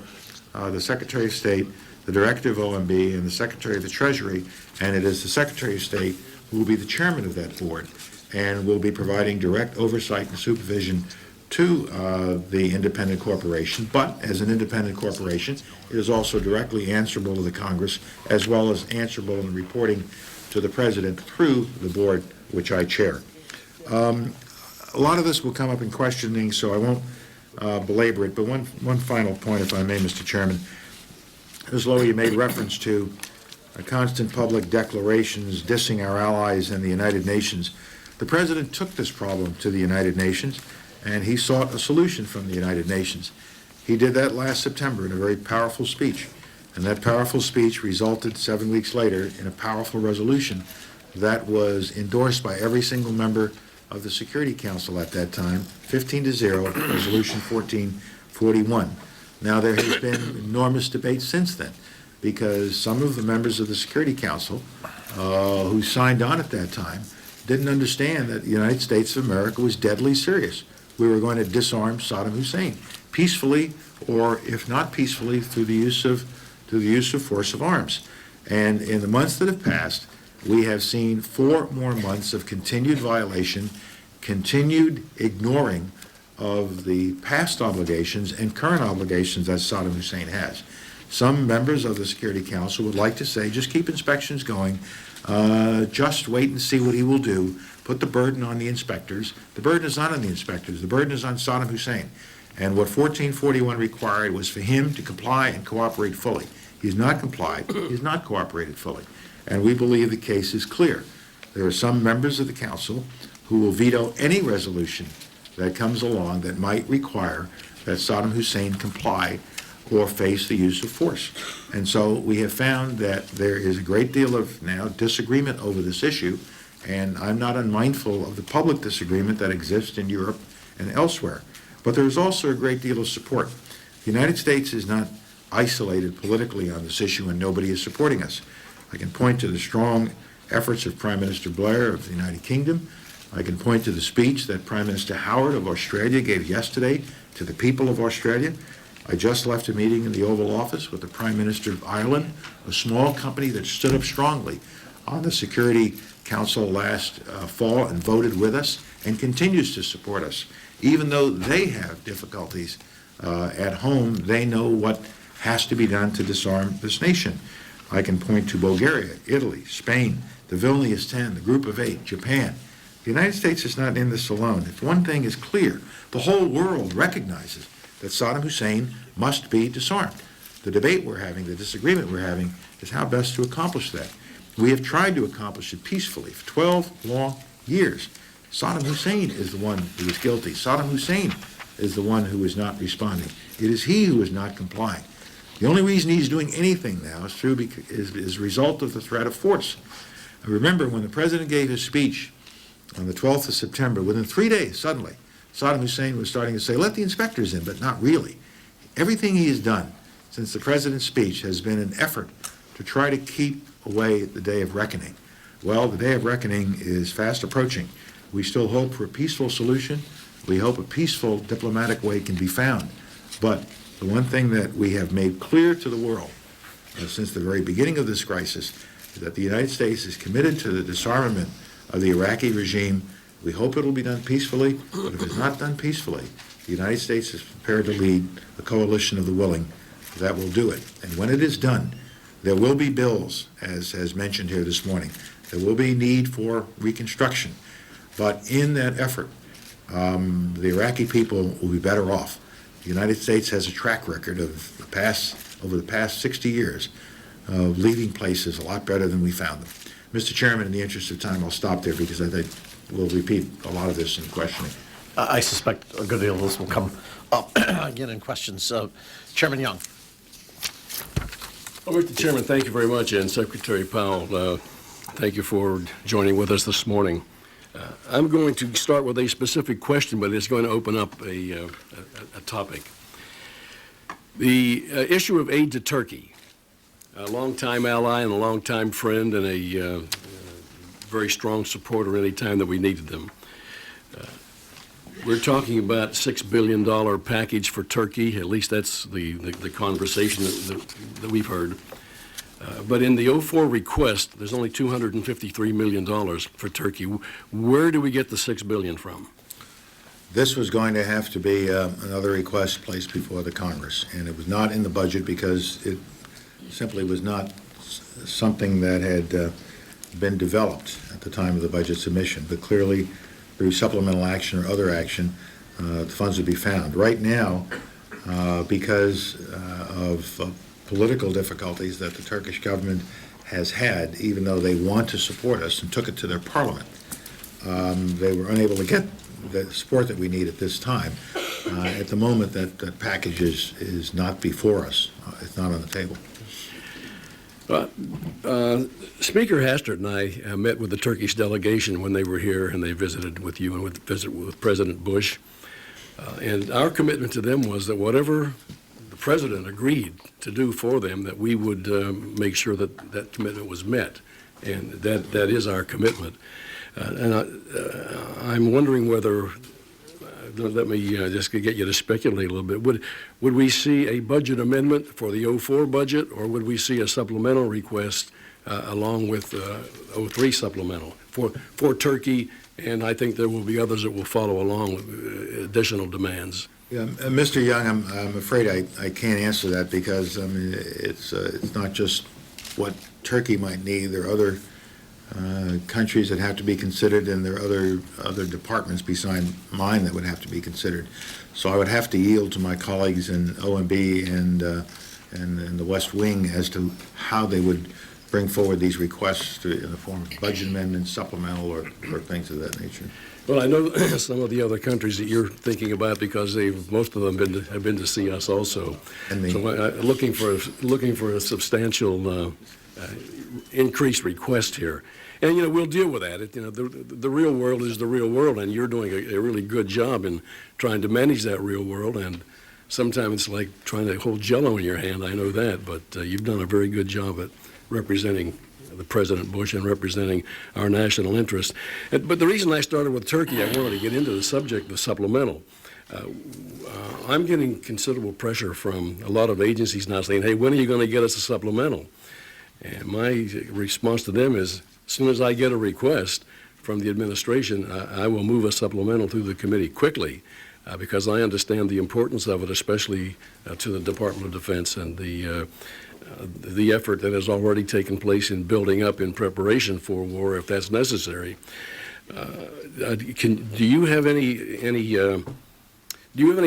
the Secretary of State, the Director of OMB, and the Secretary of the Treasury, and it is the Secretary of State who will be the chairman of that board and will be providing direct oversight and supervision to the independent corporation. But as an independent corporation, it is also directly answerable to the Congress, as well as answerable in reporting to the President through the board which I chair. A lot of this will come up in questioning, so I won't belabor it, but one final point, if I may, Mr. Chairman. Ms. Lowy, you made reference to constant public declarations dissing our allies and the United Nations. The President took this problem to the United Nations, and he sought a solution from the United Nations. He did that last September in a very powerful speech, and that powerful speech resulted 7 weeks later in a powerful resolution that was endorsed by every single member of the Security Council at that time, 15-0, Resolution 1441. Now, there has been enormous debate since then, because some of the members of the Security Council who signed on at that time didn't understand that the United States of America was deadly serious. We were going to disarm Saddam Hussein peacefully, or if not peacefully, through the use of force of arms. And in the months that have passed, we have seen 4 more months of continued violation, continued ignoring of the past obligations and current obligations that Saddam Hussein has. Some members of the Security Council would like to say, just keep inspections going, just wait and see what he will do, put the burden on the inspectors. The burden is not on the inspectors, the burden is on Saddam Hussein. And what 1441 required was for him to comply and cooperate fully. He's not complied, he's not cooperated fully. And we believe the case is clear. There are some members of the Council who will veto any resolution that comes along that might require that Saddam Hussein comply or face the use of force. And so we have found that there is a great deal of now disagreement over this issue, and I'm not unmindful of the public disagreement that exists in Europe and elsewhere. But there is also a great deal of support. The United States is not isolated politically on this issue, and nobody is supporting us. I can point to the strong efforts of Prime Minister Blair of the United Kingdom. I can point to the speech that Prime Minister Howard of Australia gave yesterday to the people of Australia. I just left a meeting in the Oval Office with the Prime Minister of Ireland, a small company that stood up strongly on the Security Council last fall and voted with us and continues to support us. Even though they have difficulties at home, they know what has to be done to disarm this nation. I can point to Bulgaria, Italy, Spain, the Vilnius 10, the Group of 8, Japan. The United States is not in this alone. If one thing is clear, the whole world recognizes that Saddam Hussein must be disarmed. The debate we're having, the disagreement we're having, is how best to accomplish that. We have tried to accomplish it peacefully for 12 long years. Saddam Hussein is the one who is guilty. Saddam Hussein is the one who is not responding. It is he who is not complying. The only reason he's doing anything now is as a result of the threat of force. I remember when the President gave his speech on the 12th of September, within 3 days, suddenly, Saddam Hussein was starting to say, let the inspectors in, but not really. Everything he has done since the President's speech has been an effort to try to keep away the day of reckoning. Well, the day of reckoning is fast approaching. We still hope for a peaceful solution. We hope a peaceful diplomatic way can be found. But the one thing that we have made clear to the world since the very beginning of this crisis is that the United States is committed to the disarmament of the Iraqi regime. We hope it will be done peacefully, but if it's not done peacefully, the United States is prepared to lead a coalition of the willing that will do it. And when it is done, there will be bills, as mentioned here this morning. There will be need for reconstruction. But in that effort, the Iraqi people will be better off. The United States has a track record of over the past 60 years of leaving places a lot better than we found them. Mr. Chairman, in the interest of time, I'll stop there because I think we'll repeat a lot of this in questioning. I suspect a good deal of this will come up again in questions. Chairman Young. Well, Mr. Chairman, thank you very much, and Secretary Powell, thank you for joining with us this morning. I'm going to start with a specific question, but it's going to open up a topic. The issue of aid to Turkey, a longtime ally and a longtime friend and a very strong supporter any time that we needed them. We're talking about a $6 billion package for Turkey. At least that's the conversation that we've heard. But in the '04 request, there's only $253 million for Turkey. Where do we get the $6 billion from? This was going to have to be another request placed before the Congress, and it was not in the budget because it simply was not something that had been developed at the time of the budget submission. But clearly, through supplemental action or other action, the funds would be found. Right now, because of political difficulties that the Turkish government has had, even though they want to support us and took it to their parliament, they were unable to get the support that we need at this time. At the moment, that package is not before us. It's not on the table. Speaker Hastert and I met with the Turkish delegation when they were here, and they visited with you and visited with President Bush. And our commitment to them was that whatever the president agreed to do for them, that we would make sure that that commitment was met. And that is our commitment. And I'm wondering whether, let me just get you to speculate a little bit. Would we see a budget amendment for the '04 budget, or would we see a supplemental request along with '03 supplemental for Turkey? And I think there will be others that will follow along with additional demands. Yeah, Mr. Young, I'm afraid I can't answer that because I mean it's not just what Turkey might need. There are other countries that have to be considered, and there are other departments beside mine that would have to be considered. So I would have to yield to my colleagues in OMB and the West Wing as to how they would bring forward these requests in the form of budget amendments, supplemental, or things of that nature. Well, I know some of the other countries that you're thinking about because most of them have been to see us also. And me. So looking for a substantial increased request here. And, we'll deal with that. The real world is the real world, and you're doing a really good job in trying to manage that real world. And sometimes it's like trying to hold Jell-O in your hand, I know that, but you've done a very good job at representing the President Bush and representing our national interest. But the reason I started with Turkey, I wanted to get into the subject, the supplemental. I'm getting considerable pressure from a lot of agencies now saying, hey, when are you going to get us a supplemental? And my response to them is, as soon as I get a request from the administration, I will move a supplemental through the committee quickly because I understand the importance of it, especially to the Department of Defense and the effort that has already taken place in building up in preparation for war, if that's necessary. Do you have any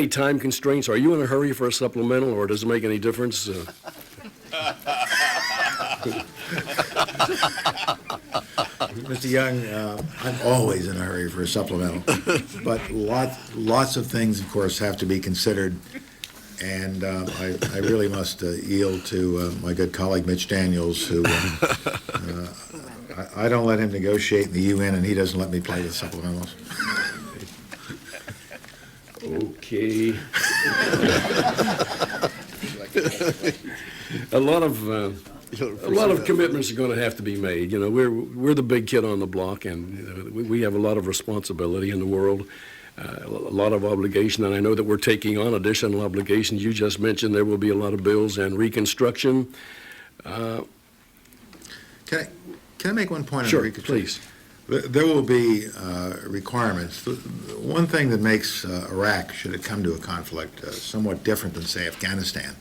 time constraints? Are you in a hurry for a supplemental, or does it make any difference? Mr. Young, I'm always in a hurry for a supplemental, but lots of things, of course, have to be considered, and I really must yield to my good colleague Mitch Daniels, who I don't let him negotiate in the UN, and he doesn't let me play with supplementals. Okay. A lot of commitments are going to have to be made. We're the big kid on the block, and we have a lot of responsibility in the world, a lot of obligation, and I know that we're taking on additional obligations. You just mentioned there will be a lot of bills and reconstruction. Can I make one point Sure, on reconstruction? please. There will be requirements. The one thing that makes Iraq, should it come to a conflict, somewhat different than, say, Afghanistan,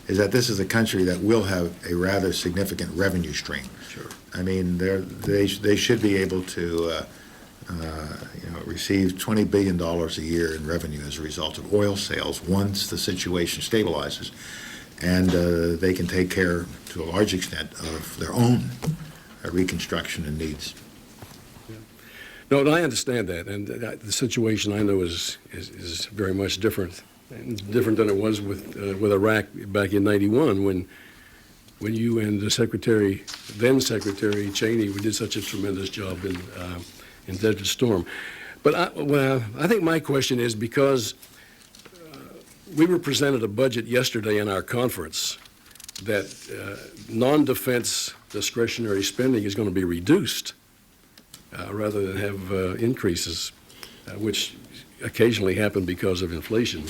is that this is a country that will have a rather significant revenue stream. Sure. I mean, they should be able to receive $20 billion a year in revenue as a result of oil sales once the situation stabilizes, and they can take care, to a large extent, of their own reconstruction and needs. No, I understand that, and the situation I know is very much different than it was with Iraq back in '91 when you and the then Secretary Cheney, we did such a tremendous job in Desert Storm. But I think my question is, because we were presented a budget yesterday in our conference that non-defense discretionary spending is going to be reduced rather than have increases, which occasionally happen because of inflation.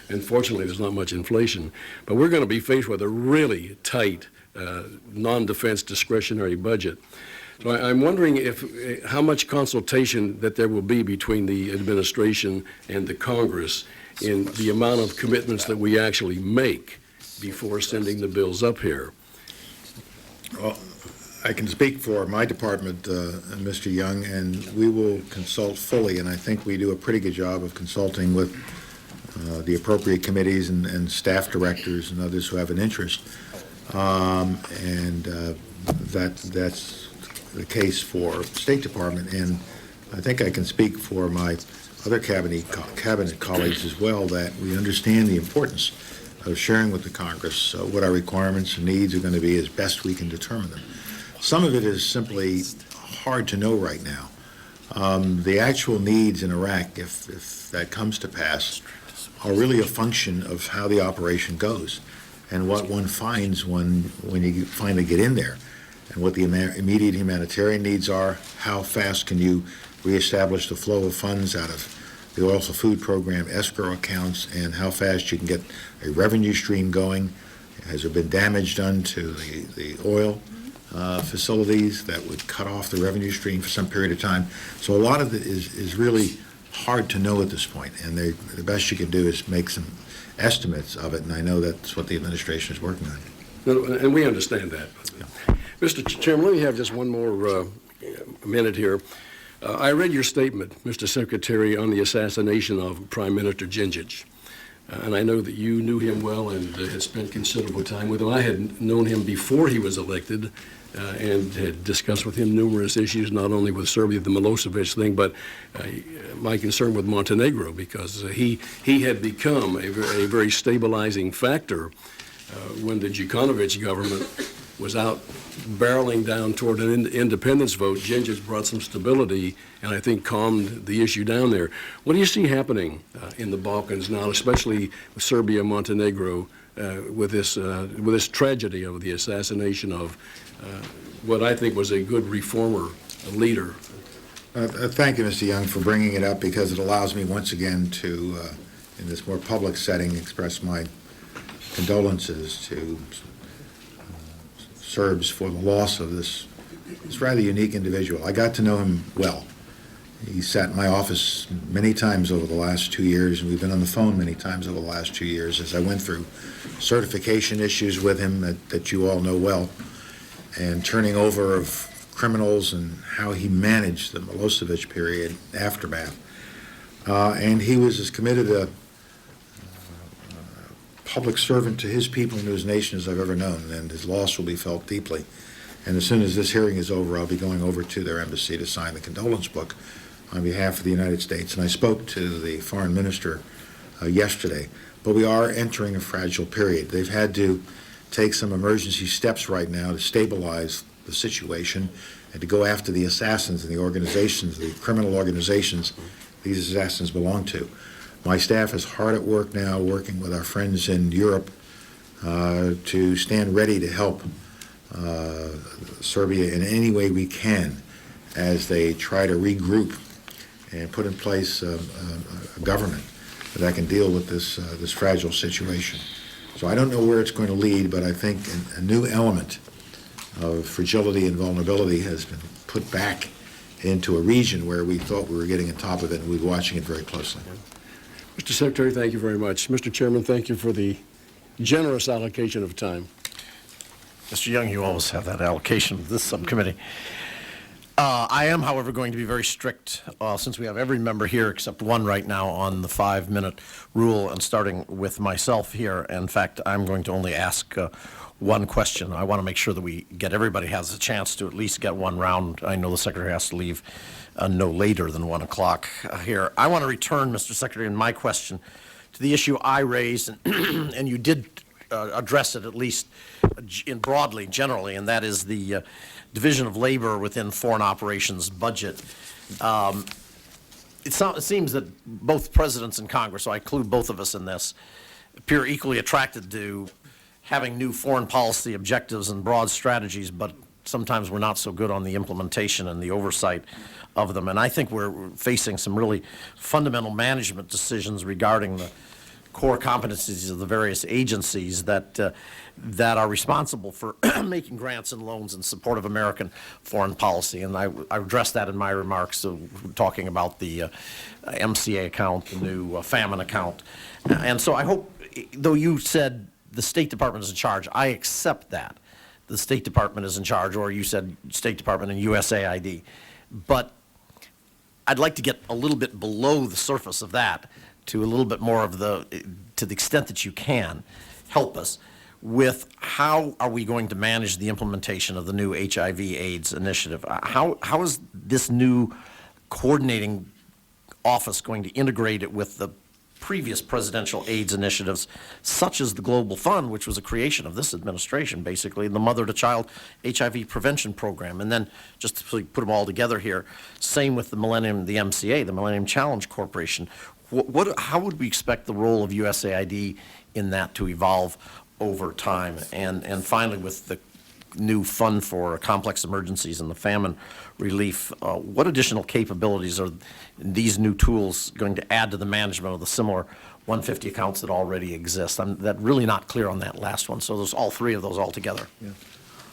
And fortunately, there's not much inflation. But we're going to be faced with a really tight non-defense discretionary budget. So I'm wondering how much consultation that there will be between the administration and the Congress in the amount of commitments that we actually make before sending the bills up here. Well, I can speak for my department, Mr. Young, and we will consult fully, and I think we do a pretty good job of consulting with the appropriate committees and staff directors and others who have an interest. That's the case for State Department, and I think I can speak for my other cabinet colleagues as well, that we understand the importance of sharing with the Congress what our requirements and needs are going to be as best we can determine them. Some of it is simply hard to know right now. The actual needs in Iraq, if that comes to pass, are really a function of how the operation goes and what one finds when you finally get in there, and what the immediate humanitarian needs are. How fast can you reestablish the flow of funds out of the Oil for Food program escrow accounts, and how fast you can get a revenue stream going? Has there been damage done to the oil facilities that would cut off the revenue stream for some period of time? So a lot of it is really hard to know at this point, and the best you can do is make some estimates of it, and I know that's what the administration is working on. And we understand that. Mr. Chairman, let me have just one more minute here. I read your statement, Mr. Secretary, on the assassination of Prime Minister Gingrich. And I know that you knew him well and had spent considerable time with him. I had known him before he was elected and had discussed with him numerous issues, not only with Serbia, the Milosevic thing, but my concern with Montenegro, because he had become a very stabilizing factor when the Đukanović government was out barreling down toward an independence vote. Gingrich brought some stability and I think calmed the issue down there. What do you see happening in the Balkans now, especially with Serbia, Montenegro, with this tragedy of the assassination of what I think was a good reformer, a leader? Thank you, Mr. Young, for bringing it up, because it allows me once again to, in this more public setting, express my condolences to Serbs for the loss of this rather unique individual. I got to know him well. He sat in my office many times over the last 2 years, and we've been on the phone many times over the last 2 years as I went through certification issues with him that you all know well, and turning over of criminals and how he managed the Milosevic period aftermath. And he was as committed a public servant to his people and to his nation as I've ever known, and his loss will be felt deeply. And as soon as this hearing is over, I'll be going over to their embassy to sign the condolence book on behalf of the United States. And I spoke to the foreign minister yesterday, but we are entering a fragile period. They've had to take some emergency steps right now to stabilize the situation and to go after the assassins and the organizations, the criminal organizations these assassins belong to. My staff is hard at work now, working with our friends in Europe to stand ready to help Serbia in any way we can as they try to regroup and put in place a government that can deal with this fragile situation. So I don't know where it's going to lead, but I think a new element of fragility and vulnerability has been put back into a region where we thought we were getting on top of it, and we're watching it very closely. Mr. Secretary, thank you very much. Mr. Chairman, thank you for the generous allocation of time. Mr. Young, you always have that allocation of this subcommittee. I am, however, going to be very strict, since we have every member here except one right now, on the 5-minute rule, and starting with myself here. In fact, I'm going to only ask one question. I want to make sure that everybody has a chance to at least get one round. I know the Secretary has to leave no later than 1 o'clock here. I want to return, Mr. Secretary, in my question to the issue I raised, and you did address it at least broadly, generally, and that is the division of labor within foreign operations budget. It seems that both presidents and Congress, so I include both of us in this, appear equally attracted to having new foreign policy objectives and broad strategies, but sometimes we're not so good on the implementation and the oversight of them. And I think we're facing some really fundamental management decisions regarding the core competencies of the various agencies that are responsible for making grants and loans in support of American foreign policy. And I addressed that in my remarks, talking about the MCA account, the new famine account. And so I hope, though you said the State Department is in charge, I accept that. The State Department is in charge, or you said State Department and USAID. But I'd like to get a little bit below the surface of that to a little bit more of to the extent that you can, help us with how are we going to manage the implementation of the new HIV/AIDS initiative? How is this new coordinating office going to integrate it with the previous presidential AIDS initiatives, such as the Global Fund, which was a creation of this administration, basically, the Mother-to-Child HIV Prevention Program, and then just to put them all together here, same with the MCA, the Millennium Challenge Corporation. How would we expect the role of USAID in that to evolve over time? And finally, with the new fund for complex emergencies and the famine relief, what additional capabilities are these new tools going to add to the management of the similar 150 accounts that already exist? I'm really not clear on that last one, so there's all three of those all together.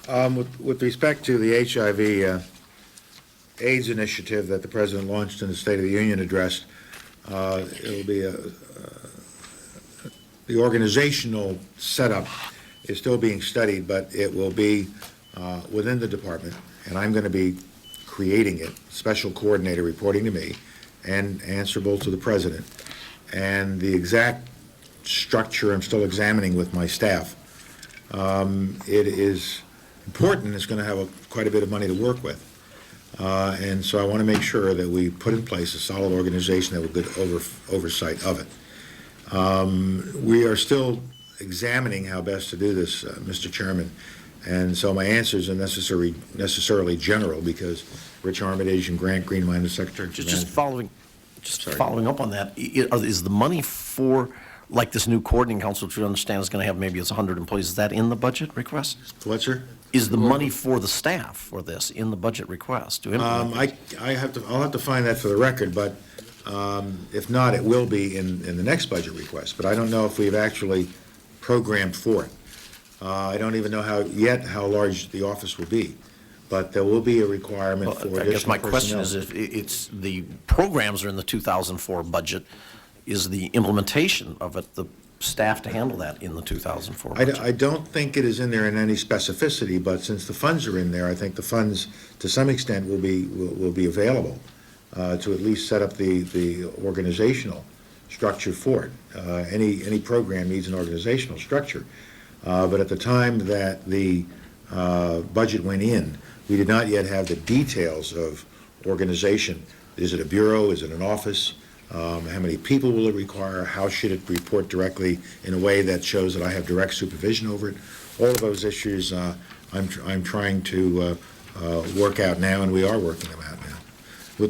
Yeah. With respect to the HIV AIDS initiative that the President launched in the State of the Union address, it'll be the organizational setup is still being studied, but it will be within the department, and I'm going to be creating it, special coordinator reporting to me, and answerable to the President. And the exact structure I'm still examining with my staff. It is important. It's going to have quite a bit of money to work with. And so I want to make sure that we put in place a solid organization that will get oversight of it. We are still examining how best to do this, Mr. Chairman, and so my answers are necessarily general because Rich Armitage and Grant Greenline, the Secretary. Just following up on that, is the money for, like this new coordinating council, which we understand is going to have maybe it's 100 employees, is that in the budget request? What, sir? Is the money for the staff for this in the budget request to implement? I'll have to find that for the record, but if not, it will be in the next budget request. But I don't know if we've actually programmed for it. I don't even know how large the office will be, but there will be a requirement for additional personnel. I guess my question is, if it's the programs are in the 2004 budget, is the implementation of it, the staff to handle that in the 2004 budget? I don't think it is in there in any specificity, but since the funds are in there, I think the funds, to some extent, will be available to at least set up the organizational structure for it. Any program needs an organizational structure. But at the time that the budget went in, we did not yet have the details of organization. Is it a bureau? Is it an office? How many people will it require? How should it report directly in a way that shows that I have direct supervision over it? All of those issues I'm trying to work out now, and we are working them out now.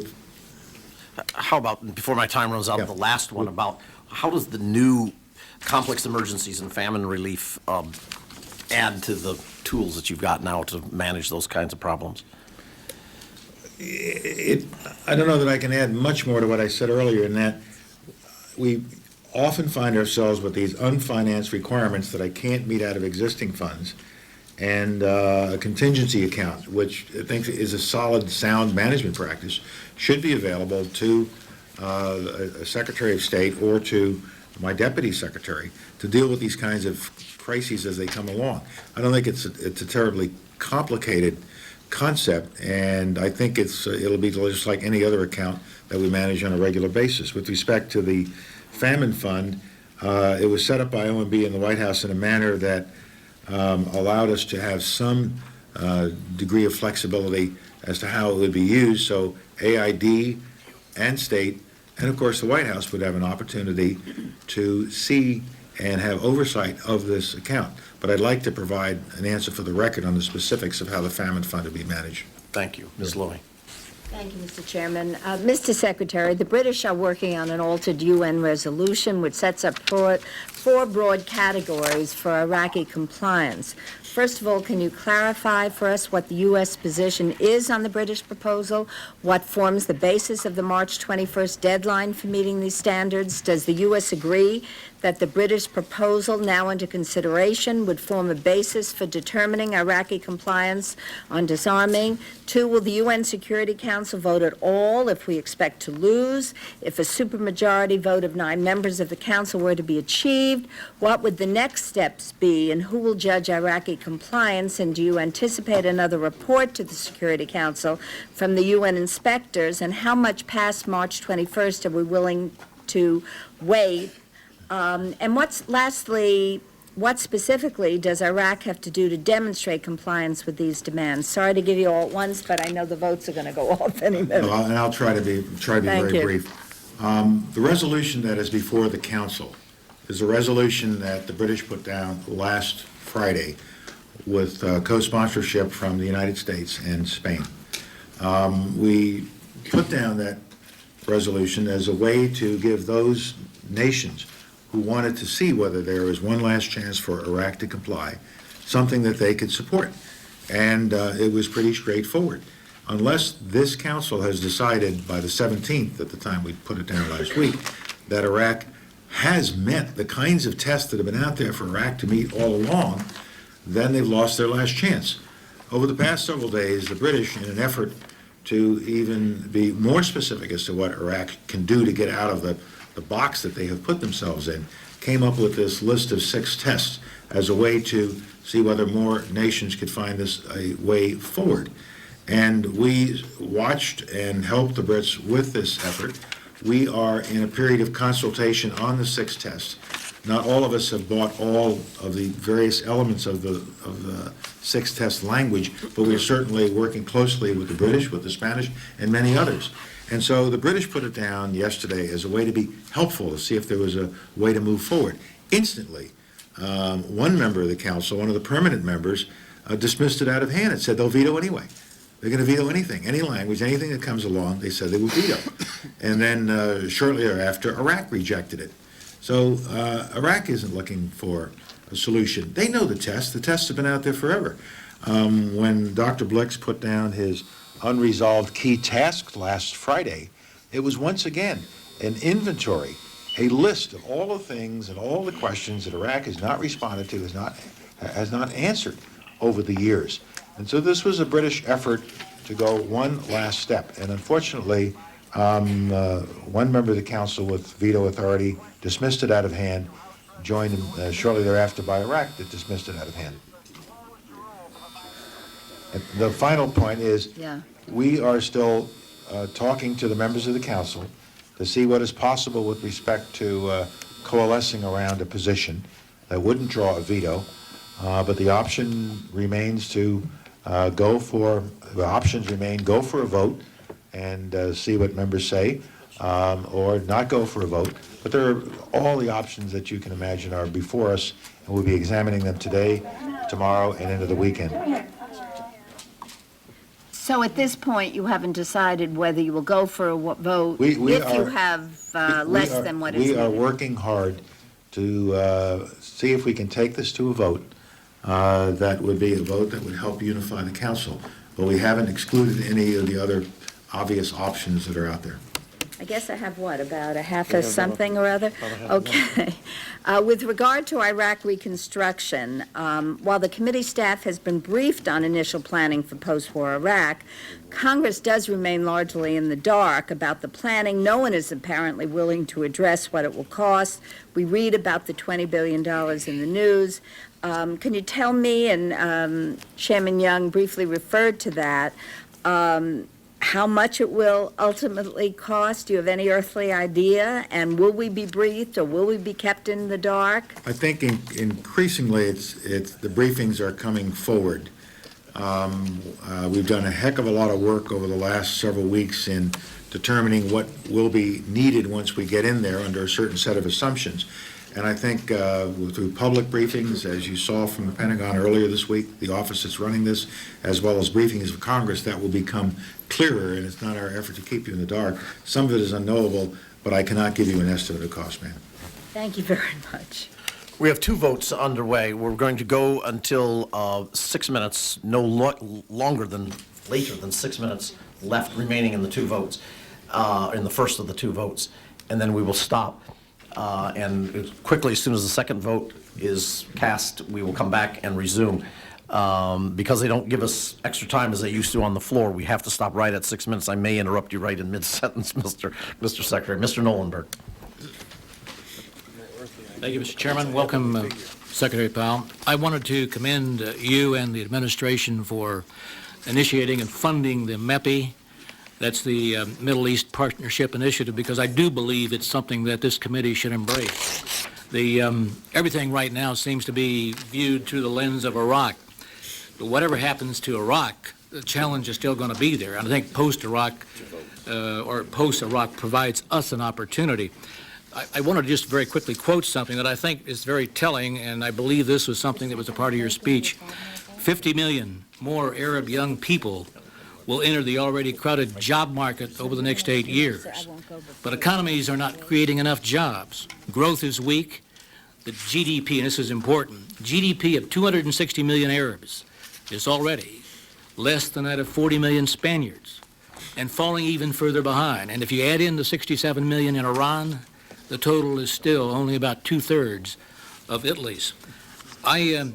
How about, before my time runs out, Yeah. the last one about how does the new complex emergencies and famine relief add to the tools that you've got now to manage those kinds of problems? I don't know that I can add much more to what I said earlier, in that we often find ourselves with these unfinanced requirements that I can't meet out of existing funds, and a contingency account, which I think is a solid, sound management practice, should be available to a Secretary of State or to my Deputy Secretary to deal with these kinds of crises as they come along. I don't think it's a terribly complicated concept, and I think it'll be just like any other account that we manage on a regular basis. With respect to the famine fund, it was set up by OMB in the White House in a manner that allowed us to have some degree of flexibility as to how it would be used. So AID and state, and of course the White House, would have an opportunity to see and have oversight of this account. But I'd like to provide an answer for the record on the specifics of how the famine fund will be managed. Thank you. Ms. Lowy. Thank you, Mr. Chairman. Mr. Secretary, the British are working on an altered UN resolution which sets up four broad categories for Iraqi compliance. First of all, can you clarify for us what the U.S. position is on the British proposal? What forms the basis of the March 21st deadline for meeting these standards? Does the U.S. agree that the British proposal now under consideration would form a basis for determining Iraqi compliance on disarming? 2, will the UN Security Council vote at all if we expect to lose? If a supermajority vote of 9 members of the Council were to be achieved, what would the next steps be, and who will judge Iraqi compliance? And do you anticipate another report to the Security Council from the UN inspectors? And how much past March 21st are we willing to wait? And lastly, what specifically does Iraq have to do to demonstrate compliance with these demands? Sorry to give you all at once, but I know the votes are going to go off any minute. Well, and I'll try to be Thank very you. brief. The resolution that is before the council is a resolution that the British put down last Friday with co-sponsorship from the United States and Spain. We put down that resolution as a way to give those nations who wanted to see whether there was one last chance for Iraq to comply, something that they could support. And it was pretty straightforward. Unless this council has decided by the 17th, at the time we put it down last week, that Iraq has met the kinds of tests that have been out there for Iraq to meet all along, then they've lost their last chance. Over the past several days, the British, in an effort to even be more specific as to what Iraq can do to get out of the box that they have put themselves in, came up with this list of 6 tests as a way to see whether more nations could find this a way forward. And we watched and helped the Brits with this effort. We are in a period of consultation on the 6 tests. Not all of us have bought all of the various elements of the 6 test language, but we're certainly working closely with the British, with the Spanish, and many others. And so the British put it down yesterday as a way to be helpful, to see if there was a way to move forward. Instantly, one member of the council, one of the permanent members, dismissed it out of hand and said they'll veto anyway. They're going to veto anything, any language, anything that comes along, they said they will veto. And then shortly thereafter, Iraq rejected it. So Iraq isn't looking for a solution. They know the tests. The tests have been out there forever. When Dr. Blix put down his unresolved key task last Friday, it was once again an inventory, a list of all the things and all the questions that Iraq has not responded to, has not answered over the years. And so this was a British effort to go one last step. And unfortunately, one member of the council with veto authority dismissed it out of hand, joined shortly thereafter by Iraq that dismissed it out of hand. And the final point is, we are still talking to the members of the council to see what is possible with respect to coalescing around a position that wouldn't draw a veto, but the option remains to go for a vote and see what members say, or not go for a vote. But all the options that you can imagine are before us, and we'll be examining them today, tomorrow, and into the weekend. So at this point, you haven't decided whether you will go for a vote if you have less than what is needed? We are working hard to see if we can take this to a vote that would be a vote that would help unify the council. But we haven't excluded any of the other obvious options that are out there. I guess I have about a half a something or other? Okay. With regard to Iraq reconstruction, while the committee staff has been briefed on initial planning for post-war Iraq, Congress does remain largely in the dark about the planning. No one is apparently willing to address what it will cost. We read about the $20 billion in the news. Can you tell me, and Chairman Young briefly referred to that, how much it will ultimately cost? Do you have any earthly idea? And will we be briefed, or will we be kept in the dark? I think increasingly the briefings are coming forward. We've done a heck of a lot of work over the last several weeks in determining what will be needed once we get in there under a certain set of assumptions. And I think through public briefings, as you saw from the Pentagon earlier this week, the office that's running this, as well as briefings of Congress, that will become clearer, and it's not our effort to keep you in the dark. Some of it is unknowable, but I cannot give you an estimate of cost, ma'am. Thank you very much. We have two votes underway. We're going to go until 6 minutes, later than 6 minutes left remaining in the two votes, in the first of the two votes, and then we will stop. And quickly, as soon as the second vote is cast, we will come back and resume. Because they don't give us extra time as they used to on the floor, we have to stop right at 6 minutes. I may interrupt you right in mid-sentence, Mr. Secretary. Mr. Nolenberg. Thank you, Mr. Chairman. Welcome, Secretary Powell. I wanted to commend you and the administration for initiating and funding the MEPI. That's the Middle East Partnership Initiative, because I do believe it's something that this committee should embrace. Everything right now seems to be viewed through the lens of Iraq. But whatever happens to Iraq, the challenge is still going to be there. And I think post-Iraq provides us an opportunity. I want to just very quickly quote something that I think is very telling, and I believe this was something that was a part of your speech. 50 million more Arab young people will enter the already crowded job market over the next 8 years. But economies are not creating enough jobs. Growth is weak. The GDP, and this is important, GDP of 260 million Arabs is already less than that of 40 million Spaniards, and falling even further behind. And if you add in the 67 million in Iran, the total is still only about 2/3 of Italy's. I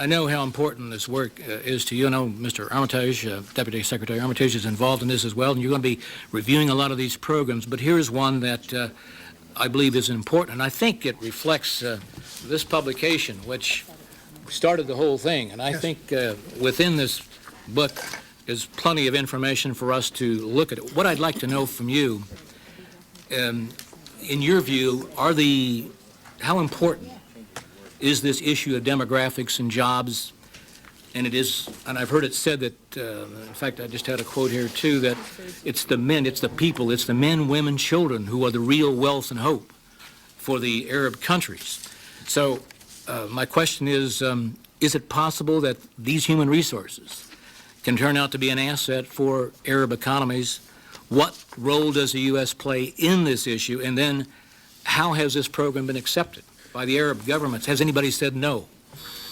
know how important this work is to you. I know Mr. Armitage, Deputy Secretary Armitage, is involved in this as well, and you're going to be reviewing a lot of these programs. But here's one that I believe is important, and I think it reflects this publication, which started the whole thing. And I think within this book is plenty of information for us to look at it. What I'd like to know from you, in your view, how important is this issue of demographics and jobs? And I've heard it said that, in fact, I just had a quote here too, that it's the men, it's the people, it's the men, women, children who are the real wealth and hope for the Arab countries. So my question is it possible that these human resources can turn out to be an asset for Arab economies? What role does the U.S. play in this issue? And then how has this program been accepted by the Arab governments? Has anybody said no?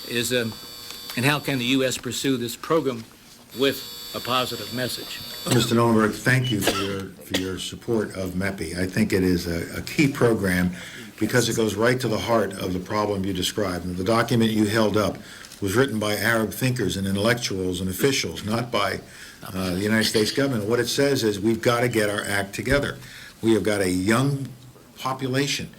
And how can the U.S. pursue this program with a positive message? Mr. Nolenberg, thank you for your support of MEPI. I think it is a key program because it goes right to the heart of the problem you described. And the document you held up was written by Arab thinkers and intellectuals and officials, not by the United States government. What it says is we've got to get our act together. We have got a young population.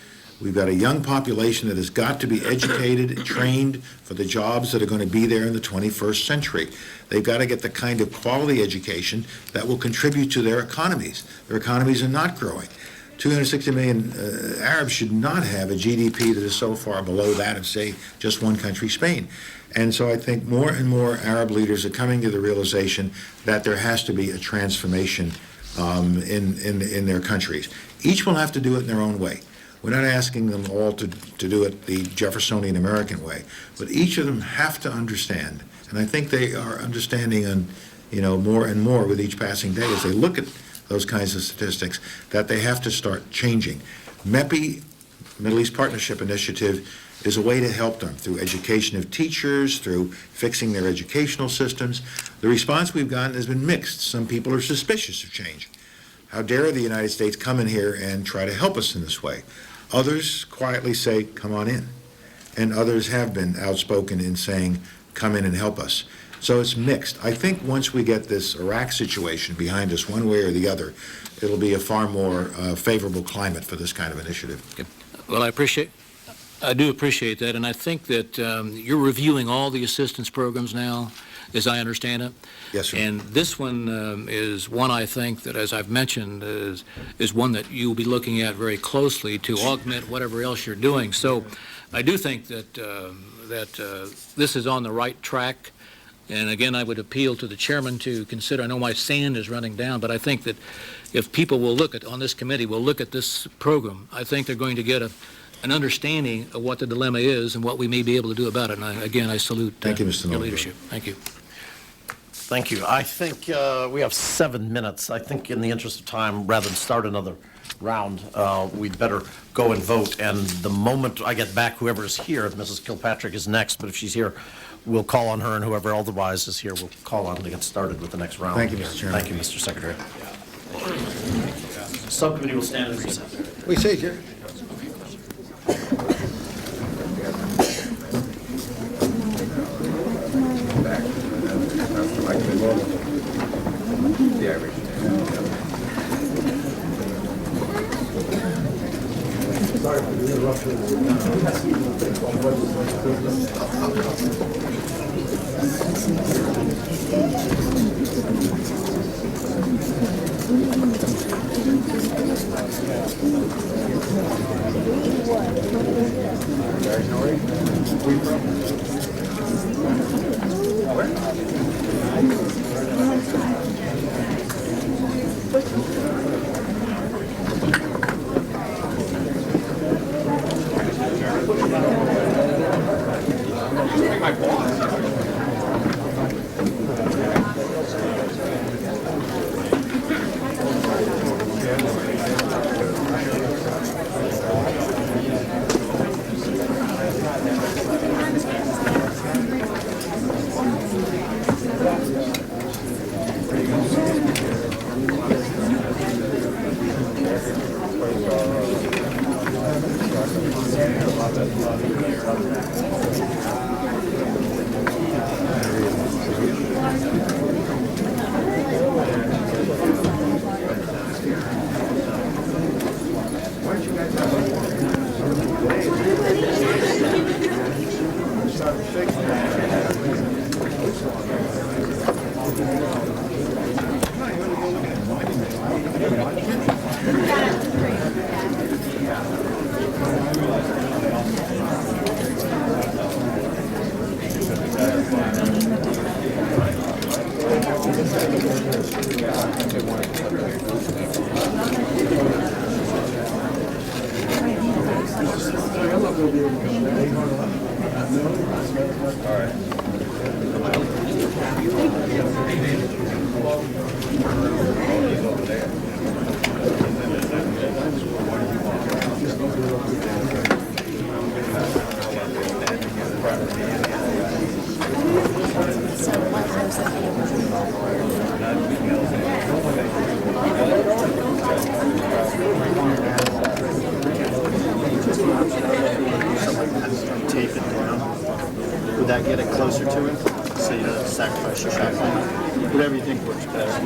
We've got a young population that has got to be educated, trained for the jobs that are going to be there in the 21st century. They've got to get the kind of quality education that will contribute to their economies. Their economies are not growing. 260 million Arabs should not have a GDP that is so far below that of, say, just one country, Spain. And so I think more and more Arab leaders are coming to the realization that there has to be a transformation in their countries. Each will have to do it in their own way. We're not asking them all to do it the Jeffersonian American way, but each of them have to understand, and I think they are understanding more and more with each passing day as they look at those kinds of statistics, that they have to start changing. MEPI, Middle East Partnership Initiative, is a way to help them through education of teachers, through fixing their educational systems. The response we've gotten has been mixed. Some people are suspicious of change. How dare the United States come in here and try to help us in this way? Others quietly say, come on in. And others have been outspoken in saying, come in and help us. So it's mixed. I think once we get this Iraq situation behind us one way or the other, it'll be a far more favorable climate for this kind of initiative. Okay. Well, I do appreciate that, and I think that you're reviewing all the assistance programs now, as I understand it. Yes, sir. And this one is one I think that, as I've mentioned, is one that you'll be looking at very closely to augment whatever else you're doing. So I do think that this is on the right track. And again, I would appeal to the chairman to consider, I know my sand is running down, but I think that if people will on this committee, will look at this program, I think they're going to get an understanding of what the dilemma is and what we may be able to do about it. And again, I salute Thank you, Mr. your Nolenberg. leadership. Thank you. Thank you. I think we have 7 minutes. I think in the interest of time, rather than start another round, we'd better go and vote. And the moment I get back, whoever's here, Mrs. Kilpatrick is next, but if she's here, we'll call on her, and whoever otherwise is here, we'll call on to get started with the next round. Thank you, Mr. Chairman. Thank you, Mr. Secretary. Subcommittee will stand in recess. We say, Jerry. Tape it down. Would that get it closer to him? So you don't sacrifice your shotgun. Whatever you think works best.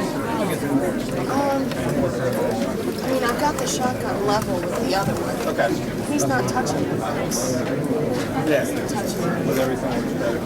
I mean, I've got the shotgun level with the other one. Okay. He's not touching it. Yeah. With everything works better.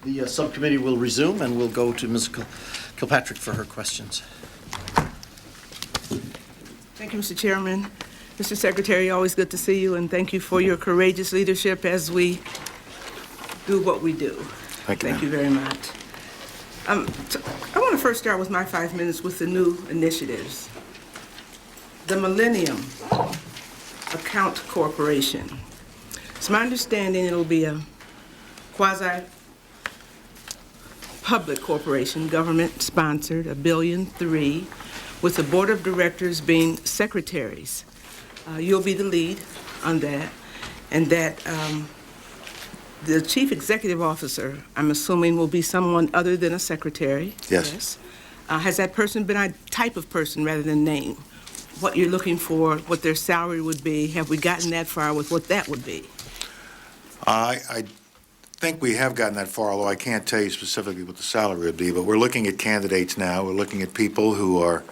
The subcommittee will resume, and we'll go to Ms. Kilpatrick for her questions. Thank you, Mr. Chairman. Mr. Secretary, always good to see you, and thank you for your courageous leadership as we do what we do. Thank you, Thank you very much. I want to first start with my 5 minutes with the new initiatives. The Millennium Account Corporation. It's my understanding it'll be a quasi-public corporation, government-sponsored, $1.3 billion, with the board of directors being secretaries. You'll be the lead on that, and that the chief executive officer, I'm assuming, will be someone other than a secretary. Yes. Has that person been a type of person rather than name? What you're looking for, what their salary would be? Have we gotten that far with what that would be? I think we have gotten that far, although I can't tell you specifically what the salary would be, but we're looking at candidates now. We're looking at people who are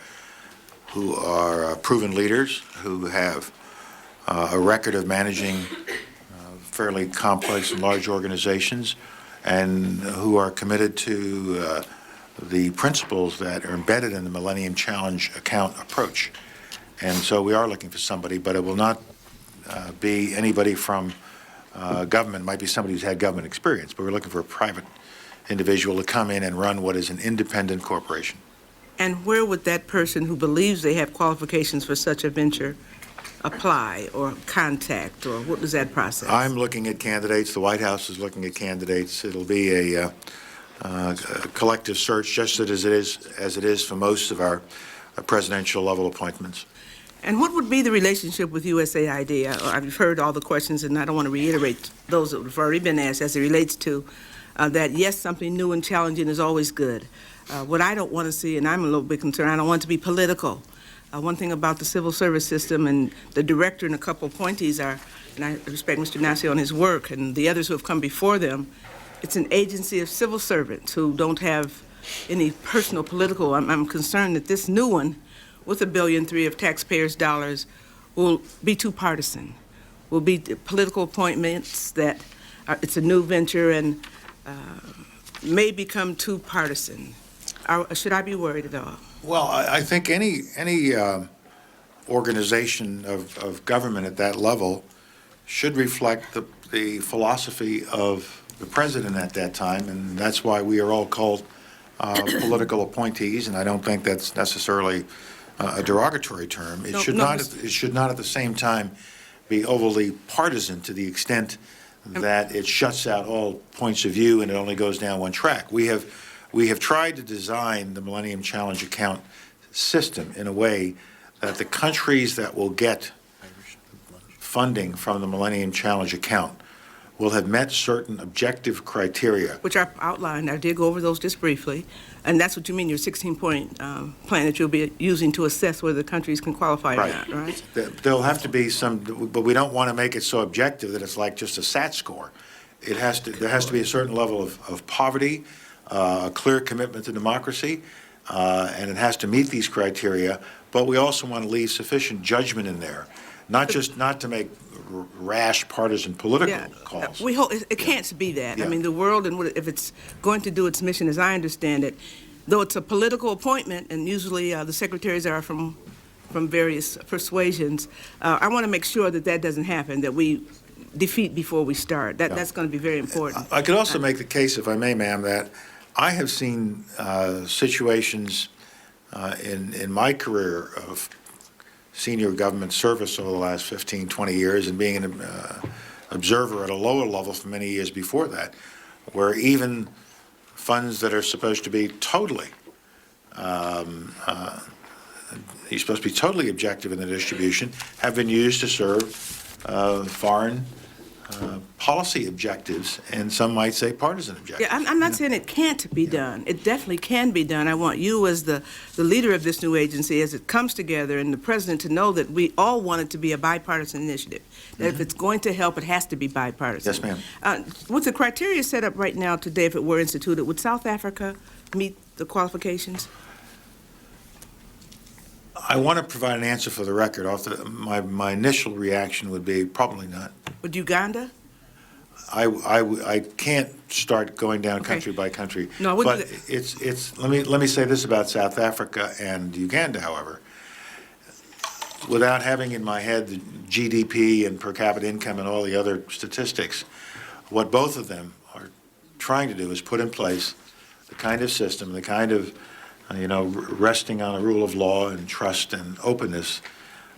proven leaders, who have a record of managing fairly complex and large organizations, and who are committed to the principles that are embedded in the Millennium Challenge account approach. And so we are looking for somebody, but it will not be anybody from government. It might be somebody who's had government experience, but we're looking for a private individual to come in and run what is an independent corporation. And where would that person who believes they have qualifications for such a venture apply or contact, or what is that process? I'm looking at candidates. The White House is looking at candidates. It'll be a collective search, just as it is for most of our presidential level appointments. And what would be the relationship with USAID? I've heard all the questions, and I don't want to reiterate those that have already been asked as it relates to that, yes, something new and challenging is always good. What I don't want to see, and I'm a little bit concerned, I don't want it to be political. One thing about the civil service system, and the director and a couple appointees are, and I respect Mr. Nassio on his work, and the others who have come before them, it's an agency of civil servants who don't have any personal political. I'm concerned that this new one, with $1.3 billion of taxpayers' dollars, will be too partisan, will be political appointments that it's a new venture and may become too partisan. Should I be worried at all? Well, I think any organization of government at that level should reflect the philosophy of the president at that time, and that's why we are all called political appointees, and I don't think that's necessarily a derogatory term. It should not at the same time be overly partisan to the extent that it shuts out all points of view and it only goes down one track. We have tried to design the Millennium Challenge account system in a way that the countries that will get funding from the Millennium Challenge account will have met certain objective criteria. Which I outlined. I did go over those just briefly. And that's what you mean, your 16-point plan that you'll be using to assess whether the countries can qualify or not, right? There'll have to be some, but we don't want to make it so objective that it's like just a SAT score. There has to be a certain level of poverty, a clear commitment to democracy, and it has to meet these criteria, but we also want to leave sufficient judgment in there, not to make rash partisan political calls. We hope it can't be that. Yeah. I mean, the world, and if it's going to do its mission, as I understand it, though it's a political appointment, and usually the secretaries are from various persuasions, I want to make sure that that doesn't happen, that we defeat before we start. That's going to be very important. I could also make the case, if I may, ma'am, that I have seen situations in my career of senior government service over the last 15, 20 years and being an observer at a lower level for many years before that, where even funds that are supposed to be totally, you're supposed to be totally objective in the distribution, have been used to serve foreign policy objectives, and some might say partisan objectives. Yeah, I'm not saying it can't be done. It definitely can be done. I want you as the leader of this new agency, as it comes together, and the president to know that we all want it to be a bipartisan initiative. That if it's going to help, it has to be bipartisan. Yes, ma'am. With the criteria set up right now today, if it were instituted, would South Africa meet the qualifications? I want to provide an answer for the record. My initial reaction would be probably not. Would Uganda? I can't start going down country by country. No, I wouldn't. But it's let me say this about South Africa and Uganda, however. Without having in my head the GDP and per capita income and all the other statistics, what both of them are trying to do is put in place the kind of system, the kind of, resting on a rule of law and trust and openness.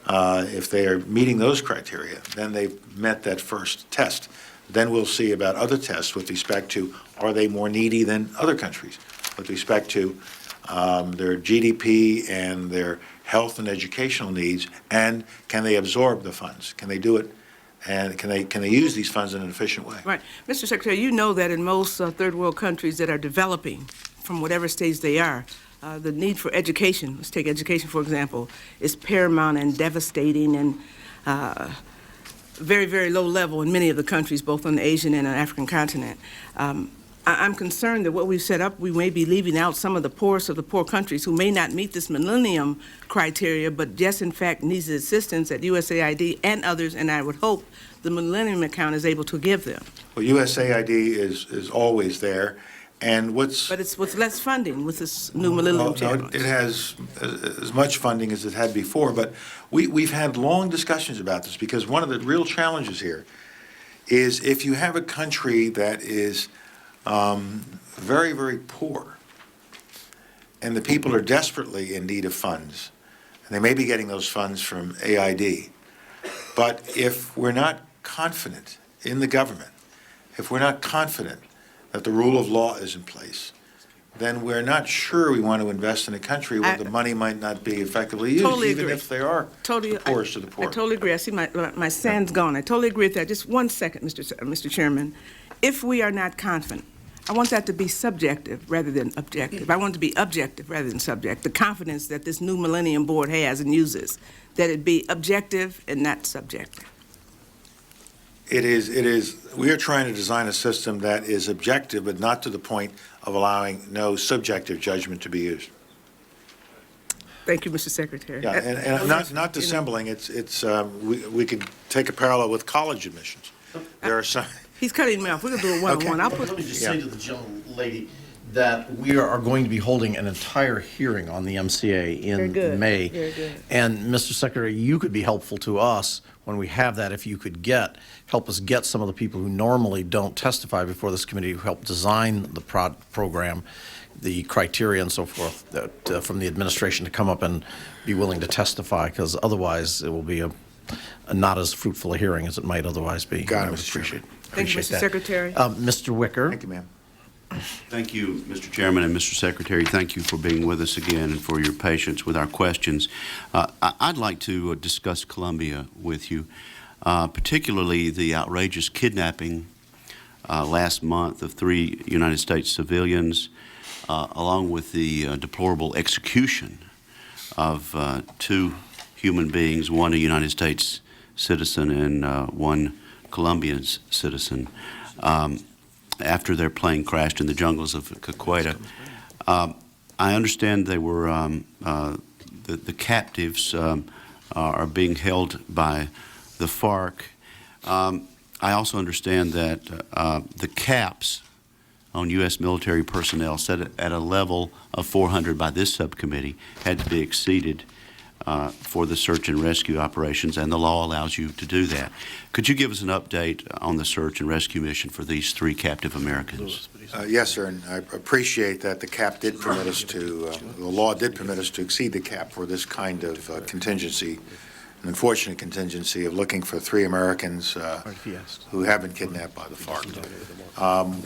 If they are meeting those criteria, then they've met that first test. Then we'll see about other tests with respect to, are they more needy than other countries with respect to their GDP and their health and educational needs, and can they absorb the funds? Can they do it? And can they use these funds in an efficient way? Right. Mr. Secretary, you know that in most third world countries that are developing, from whatever stage they are, the need for education, let's take education for example, is paramount and devastating and very, very low level in many of the countries, both on the Asian and African continent. I'm concerned that what we've set up, we may be leaving out some of the poorest of the poor countries who may not meet this millennium criteria, but just in fact needs the assistance that USAID and others, and I would hope the Millennium Account is able to give them. Well, USAID is always there, and But it's with less funding with this new Millennium Challenge. It has as much funding as it had before, but we've had long discussions about this, because one of the real challenges here is if you have a country that is very, very poor, and the people are desperately in need of funds, and they may be getting those funds from AID, but if we're not confident in the government, if we're not confident that the rule of law is in place, then we're not sure we want to invest in a country where the money might not be effectively used, Totally even agree. if they are the poorest of the poor. I totally agree. I see my sand's gone. I totally agree with that. Just 1 second, Mr. Chairman. If we are not confident, I want that to be subjective rather than objective. I want it to be objective rather than subjective. The confidence that this new Millennium Board has and uses, that it be objective and not subjective. It is, we are trying to design a system that is objective, but not to the point of allowing no subjective judgment to be used. Thank you, Mr. Secretary. Yeah, and not dissembling, we could take a parallel with college admissions. There are some. He's cutting me off. We're going to do a one-on-one. Okay. I'll Let me just say to the gentlelady that we are going to be holding an entire hearing on the MCA Very good. in May. Very good. And Mr. Secretary, you could be helpful to us when we have that, if you could help us get some of the people who normally don't testify before this committee, who help design the program, the criteria and so forth, that from the administration to come up and be willing to testify, because otherwise it will be a not as fruitful a hearing as it might otherwise be. Got it, I would Mr. appreciate Thank you, Mr. that. Secretary. Mr. Wicker. Thank you, ma'am. Thank you, Mr. Chairman and Mr. Secretary. Thank you for being with us again and for your patience with our questions. I'd like to discuss Colombia with you, particularly the outrageous kidnapping last month of 3 United States civilians, along with the deplorable execution of 2 human beings, one a United States citizen and one Colombian citizen, after their plane crashed in the jungles of Caqueta. I understand they were the captives are being held by the FARC. I also understand that the caps on U.S. military personnel set at a level of 400 by this subcommittee had to be exceeded for the search and rescue operations, and the law allows you to do that. Could you give us an update on the search and rescue mission for these 3 captive Americans? Yes, sir, and I appreciate that the cap did permit us to, the law did permit us to exceed the cap for this kind of contingency, an unfortunate contingency of looking for 3 Americans who have been kidnapped by the FARC.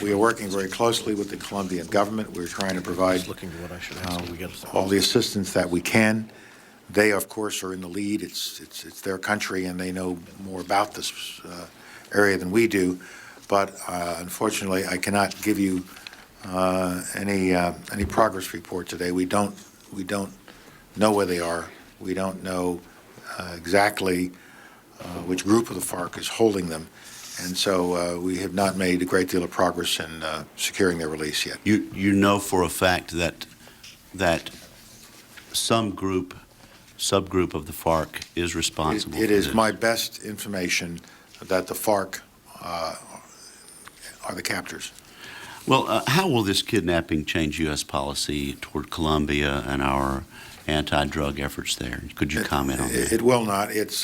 We are working very closely with the Colombian government. We're trying to provide all the assistance that we can. They, of course, are in the lead. It's their country, and they know more about this area than we do. But unfortunately, I cannot give you any progress report today. We don't know where they are. We don't know exactly which group of the FARC is holding them, and so we have not made a great deal of progress in securing their release yet. You know for a fact that some subgroup of the FARC is responsible. It is my best information that the FARC are the captors. Well, how will this kidnapping change U.S. policy toward Colombia and our anti-drug efforts there? Could you comment on that? It will not. It's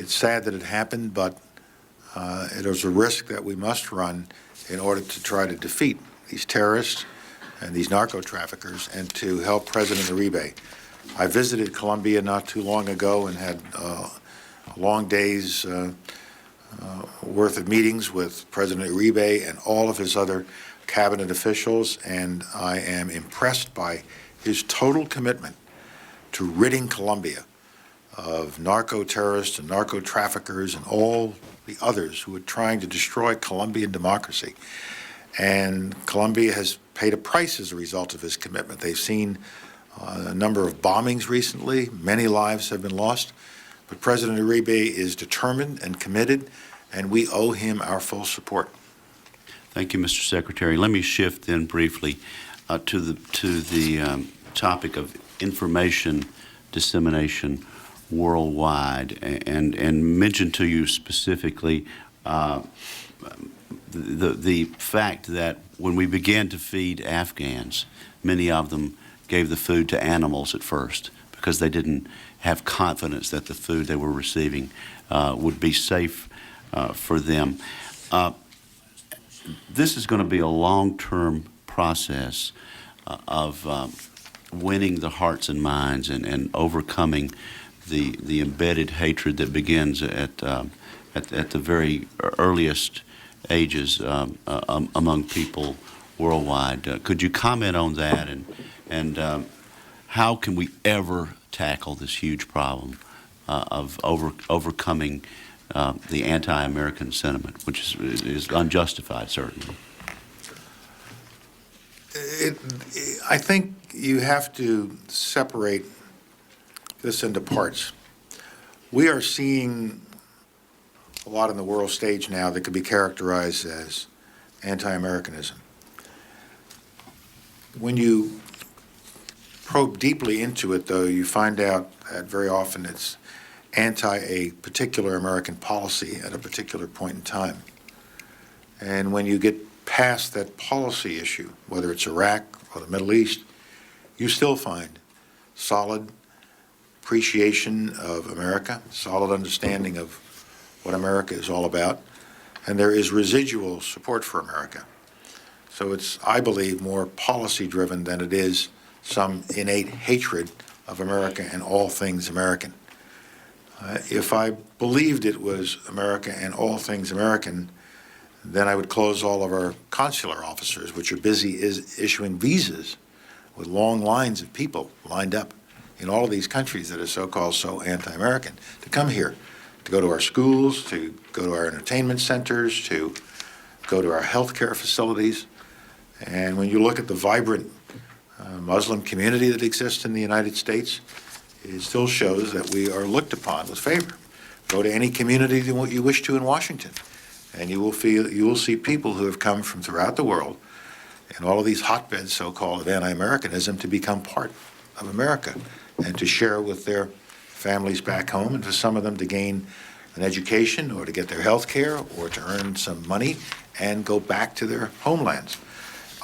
sad that it happened, but it is a risk that we must run in order to try to defeat these terrorists and these narco traffickers and to help President Uribe. I visited Colombia not too long ago and had a long day's worth of meetings with President Uribe and all of his other cabinet officials, and I am impressed by his total commitment to ridding Colombia of narco-terrorists and narco-traffickers and all the others who are trying to destroy Colombian democracy. And Colombia has paid a price as a result of his commitment. They've seen a number of bombings recently. Many lives have been lost. But President Uribe is determined and committed, and we owe him our full support. Thank you, Mr. Secretary. Let me shift then briefly to the topic of information dissemination worldwide, and mention to you specifically the fact that when we began to feed Afghans, many of them gave the food to animals at first because they didn't have confidence that the food they were receiving would be safe for them. This is going to be a long-term process of winning the hearts and minds and overcoming the embedded hatred that begins at the very earliest ages among people worldwide. Could you comment on that, and how can we ever tackle this huge problem of overcoming the anti-American sentiment, which is unjustified, certainly? I think you have to separate this into parts. We are seeing a lot on the world stage now that could be characterized as anti-Americanism. When you probe deeply into it, though, you find out that very often it's anti a particular American policy at a particular point in time. And when you get past that policy issue, whether it's Iraq or the Middle East, you still find solid appreciation of America, solid understanding of what America is all about, and there is residual support for America. So it's, I believe, more policy-driven than it is some innate hatred of America and all things American. If I believed it was America and all things American, then I would close all of our consular officers, which are busy issuing visas with long lines of people lined up in all of these countries that are so-called so anti-American, to come here, to go to our schools, to go to our entertainment centers, to go to our healthcare facilities. And when you look at the vibrant Muslim community that exists in the United States, it still shows that we are looked upon with favor. Go to any community you wish to in Washington, and you will see people who have come from throughout the world and all of these hotbeds, so-called, of anti-Americanism to become part of America and to share with their families back home, and for some of them to gain an education or to get their health care or to earn some money and go back to their homelands.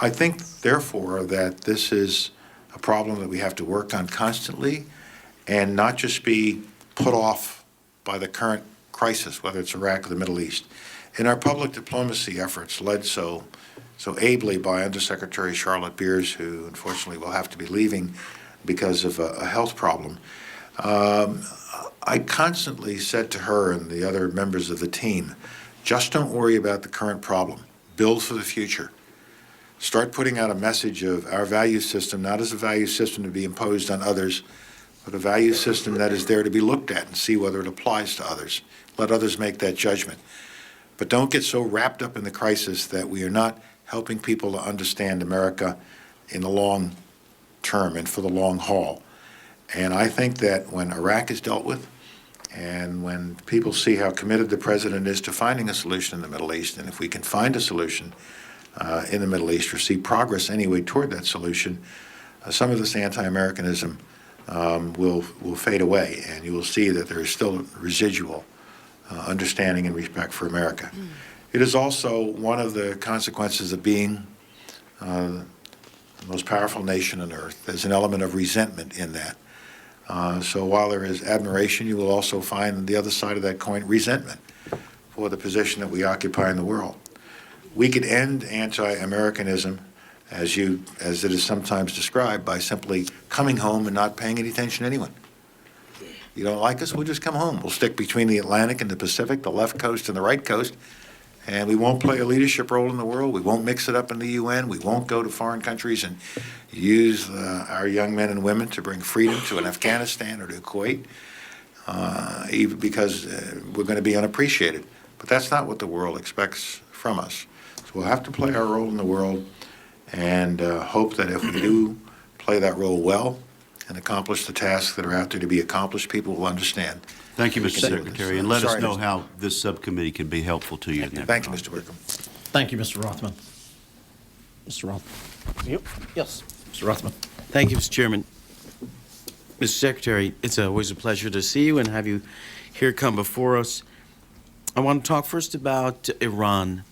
I think, therefore, that this is a problem that we have to work on constantly and not just be put off by the current crisis, whether it's Iraq or the Middle East. In our public diplomacy efforts, led so ably by Undersecretary Charlotte Beers, who unfortunately will have to be leaving because of a health problem, I constantly said to her and the other members of the team, just don't worry about the current problem. Build for the future. Start putting out a message of our value system, not as a value system to be imposed on others, but a value system that is there to be looked at and see whether it applies to others. Let others make that judgment. But don't get so wrapped up in the crisis that we are not helping people to understand America in the long term and for the long haul. And I think that when Iraq is dealt with, and when people see how committed the president is to finding a solution in the Middle East, and if we can find a solution in the Middle East or see progress anyway toward that solution, some of this anti-Americanism will fade away, and you will see that there is still a residual understanding and respect for America. It is also one of the consequences of being the most powerful nation on earth. There's an element of resentment in that. So while there is admiration, you will also find on the other side of that coin resentment for the position that we occupy in the world. we could end anti-Americanism, as it is sometimes described, by simply coming home and not paying any attention to anyone. You don't like us, we'll just come home. We'll stick between the Atlantic and the Pacific, the left coast and the right coast, and we won't play a leadership role in the world. We won't mix it up in the UN. We won't go to foreign countries and use our young men and women to bring freedom to an Afghanistan or to Kuwait, even because we're going to be unappreciated. But that's not what the world expects from us. So we'll have to play our role in the world and hope that if we do play that role well and accomplish the tasks that are out there to be accomplished, people will understand. Thank you, Mr. Secretary, and let us Sorry, know Mr. how this subcommittee can be helpful to you. in that Thank you, regard. Mr. Wickham. Thank you, Mr. Rothman. Mr. Rothman? Yep. Yes, Mr. Rothman. Thank you, Mr. Chairman. Mr. Secretary, it's always a pleasure to see you and have you here come before us. I want to talk first about Iran.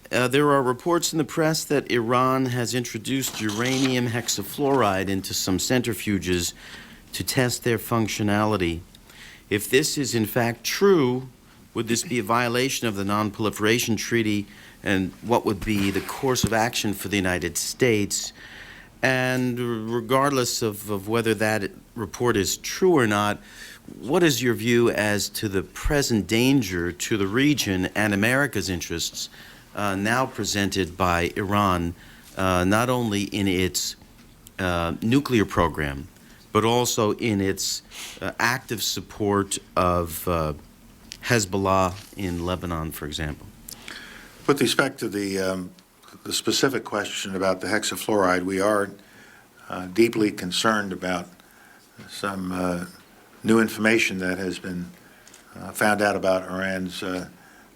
There are reports in the press that Iran has introduced uranium hexafluoride into some centrifuges to test their functionality. If this is in fact true, would this be a violation of the Non-Proliferation Treaty, and what would be the course of action for the United States? And regardless of whether that report is true or not, what is your view as to the present danger to the region and America's interests now presented by Iran, not only in its nuclear program, but also in its active support of Hezbollah in Lebanon, for example? With respect to the specific question about the hexafluoride, we are deeply concerned about some new information that has been found out about Iran's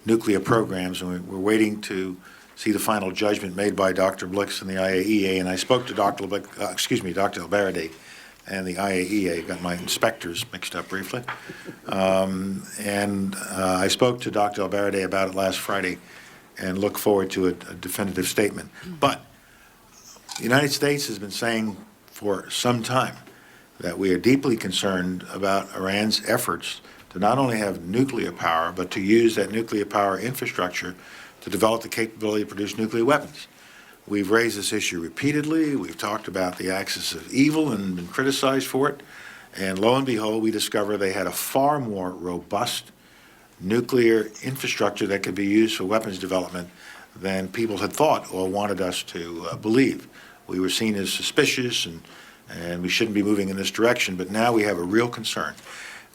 nuclear programs, and we're waiting to see the final judgment made by Dr. Blix and the IAEA. And I spoke to Dr. Albarradi and the IAEA, got my inspectors mixed up briefly. I spoke to Dr. Albarradi about it last Friday and look forward to a definitive statement. But the United States has been saying for some time that we are deeply concerned about Iran's efforts to not only have nuclear power, but to use that nuclear power infrastructure to develop the capability to produce nuclear weapons. We've raised this issue repeatedly. We've talked about the axis of evil and been criticized for it. And lo and behold, we discover they had a far more robust nuclear infrastructure that could be used for weapons development than people had thought or wanted us to believe. We were seen as suspicious and we shouldn't be moving in this direction, but now we have a real concern.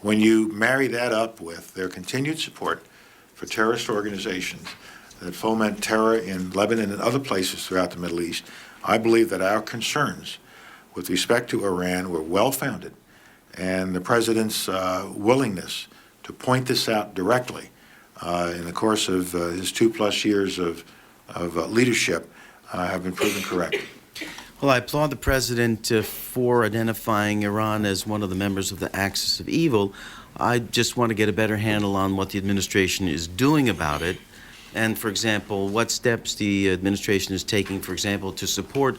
When you marry that up with their continued support for terrorist organizations that foment terror in Lebanon and other places throughout the Middle East, I believe that our concerns with respect to Iran were well-founded, and the President's willingness to point this out directly in the course of his 2+ years of leadership have been proven correct. Well, I applaud the President for identifying Iran as one of the members of the axis of evil. I just want to get a better handle on what the administration is doing about it. And, for example, what steps the administration is taking, for example, to support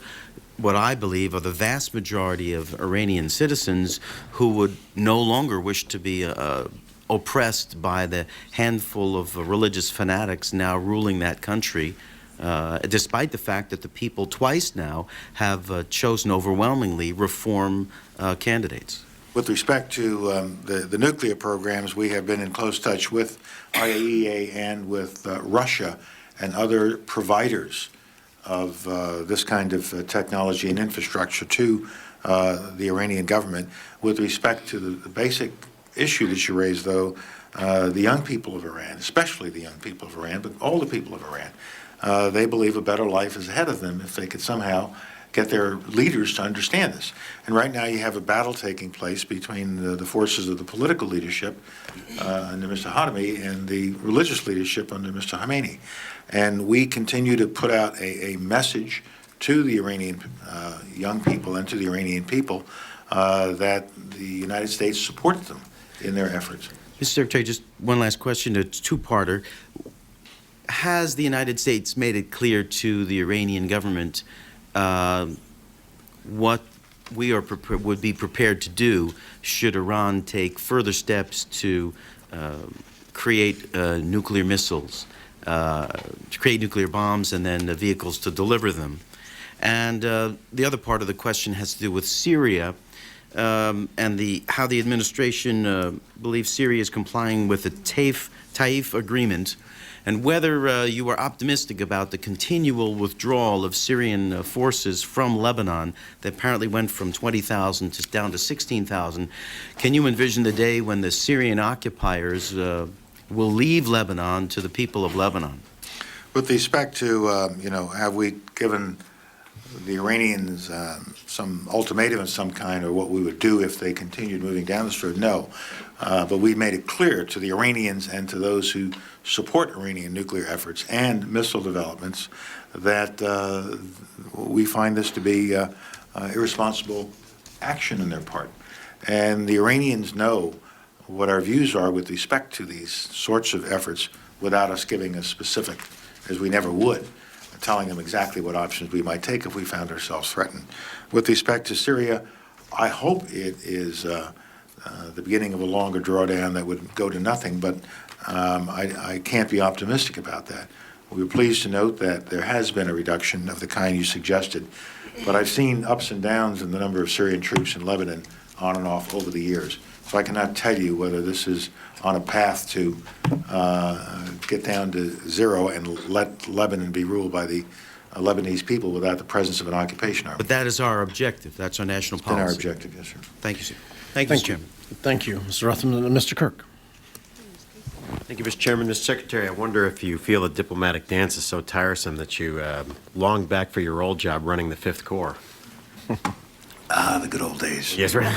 what I believe are the vast majority of Iranian citizens who would no longer wish to be oppressed by the handful of religious fanatics now ruling that country, despite the fact that the people twice now have chosen overwhelmingly reform candidates. With respect to the nuclear programs, we have been in close touch with IAEA and with Russia and other providers of this kind of technology and infrastructure to the Iranian government. With respect to the basic issue that you raised, though, the young people of Iran, especially the young people of Iran, but all the people of Iran, they believe a better life is ahead of them if they could somehow get their leaders to understand this. And right now you have a battle taking place between the forces of the political leadership under Mr. Khatami and the religious leadership under Mr. Khamenei. And we continue to put out a message to the Iranian young people and to the Iranian people that the United States supports them in their efforts. Mr. Secretary, just one last question, a two-parter. Has the United States made it clear to the Iranian government what we would be prepared to do should Iran take further steps to create nuclear missiles? to create nuclear bombs and then the vehicles to deliver them. And the other part of the question has to do with Syria and how the administration believes Syria is complying with the Taif agreement, and whether you are optimistic about the continual withdrawal of Syrian forces from Lebanon that apparently went from 20,000 down to 16,000. Can you envision the day when the Syrian occupiers will leave Lebanon to the people of Lebanon? With respect to, have we given the Iranians some ultimatum of some kind, or what we would do if they continued moving down this road? No. But we made it clear to the Iranians and to those who support Iranian nuclear efforts and missile developments that we find this to be irresponsible action on their part. And the Iranians know what our views are with respect to these sorts of efforts without us giving a specific, as we never would, telling them exactly what options we might take if we found ourselves threatened. With respect to Syria, I hope it is the beginning of a longer drawdown that would go to nothing, but I can't be optimistic about that. We were pleased to note that there has been a reduction of the kind you suggested, but I've seen ups and downs in the number of Syrian troops in Lebanon on and off over the years. So I cannot tell you whether this is on a path to get down to zero and let Lebanon be ruled by the Lebanese people without the presence of an occupation army. But that is our objective. That's our national It's been policy. our objective, yes, sir. Thank you, sir. Thank you, Mr. Chairman. Thank you, Mr. Ruthven. Mr. Kirk. Thank you, Mr. Chairman. Mr. Secretary, I wonder if you feel the diplomatic dance is so tiresome that you long back for your old job running the Fifth Corps. The good old days. Yes, right.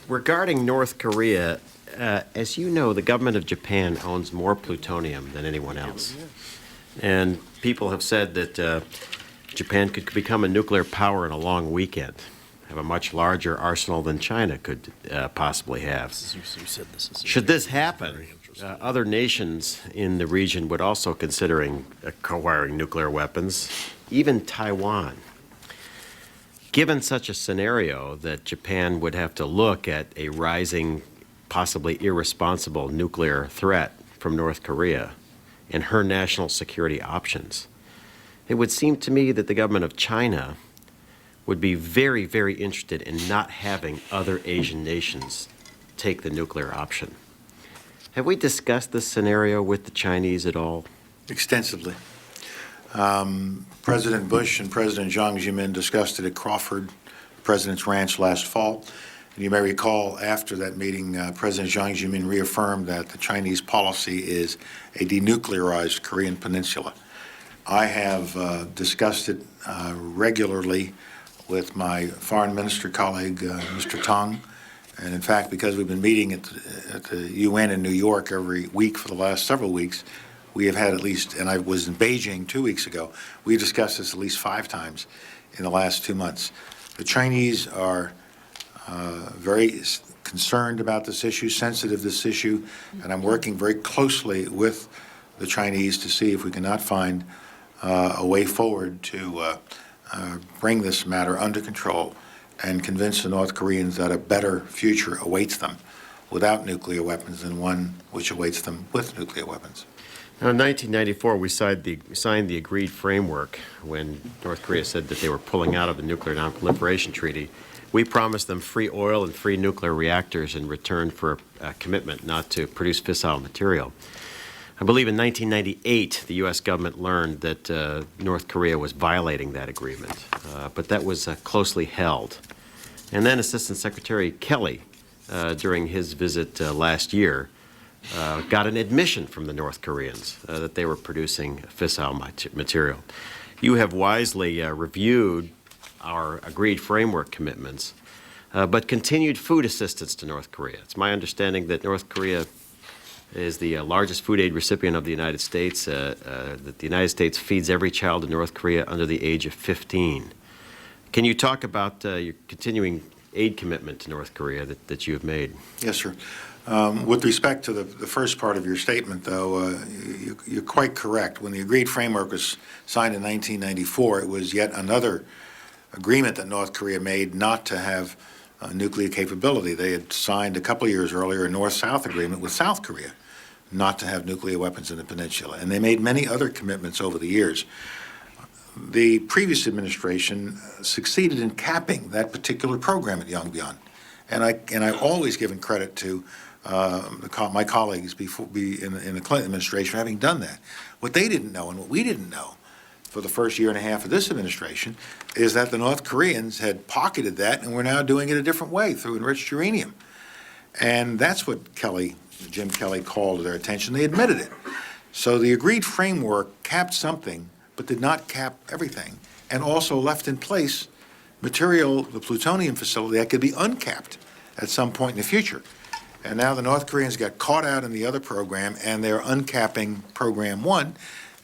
Regarding North Korea, as you know, the government of Japan owns more plutonium than anyone else. And people have said that Japan could become a nuclear power in a long weekend, have a much larger arsenal than China could possibly have. Should this happen, other nations in the region would also considering acquiring nuclear weapons, even Taiwan. Given such a scenario that Japan would have to look at a rising, possibly irresponsible nuclear threat from North Korea and her national security options, it would seem to me that the government of China would be very, very interested in not having other Asian nations take the nuclear option. Have we discussed this scenario with the Chinese at all? Extensively. President Bush and President Jiang Zemin discussed it at Crawford, the President's Ranch, last fall. And you may recall after that meeting, President Jiang Zemin reaffirmed that the Chinese policy is a denuclearized Korean peninsula. I have discussed it regularly with my foreign minister colleague, Mr. Tang. And in fact, because we've been meeting at the UN in New York every week for the last several weeks, we have had at least, and I was in Beijing 2 weeks ago, we discussed this at least 5 times in the last 2 months. The Chinese are very concerned about this issue, sensitive to this issue, and I'm working very closely with the Chinese to see if we cannot find a way forward to bring this matter under control and convince the North Koreans that a better future awaits them without nuclear weapons than one which awaits them with nuclear weapons. Now, in 1994, we signed the agreed framework when North Korea said that they were pulling out of the Nuclear Non-Proliferation Treaty. We promised them free oil and free nuclear reactors in return for a commitment not to produce fissile material. I believe in 1998, the U.S. government learned that North Korea was violating that agreement, but that was closely held. And then Assistant Secretary Kelly, during his visit last year, got an admission from the North Koreans that they were producing fissile material. You have wisely reviewed our agreed framework commitments, but continued food assistance to North Korea. It's my understanding that North Korea is the largest food aid recipient of the United States, that the United States feeds every child in North Korea under the age of 15. Can you talk about your continuing aid commitment to North Korea that you have made? Yes, sir. With respect to the first part of your statement, though, you're quite correct. When the agreed framework was signed in 1994, it was yet another agreement that North Korea made not to have nuclear capability. They had signed a couple of years earlier a North-South agreement with South Korea, not to have nuclear weapons in the peninsula. And they made many other commitments over the years. The previous administration succeeded in capping that particular program at Yongbyon. And I've always given credit to my colleagues in the Clinton administration for having done that. What they didn't know and what we didn't know for the first year and a half of this administration is that the North Koreans had pocketed that, and we're now doing it a different way through enriched uranium. And that's what Jim Kelly called to their attention. They admitted it. So the agreed framework capped something, but did not cap everything, and also left in place material, the plutonium facility, that could be uncapped at some point in the future. And now the North Koreans got caught out in the other program, and they're uncapping Program 1,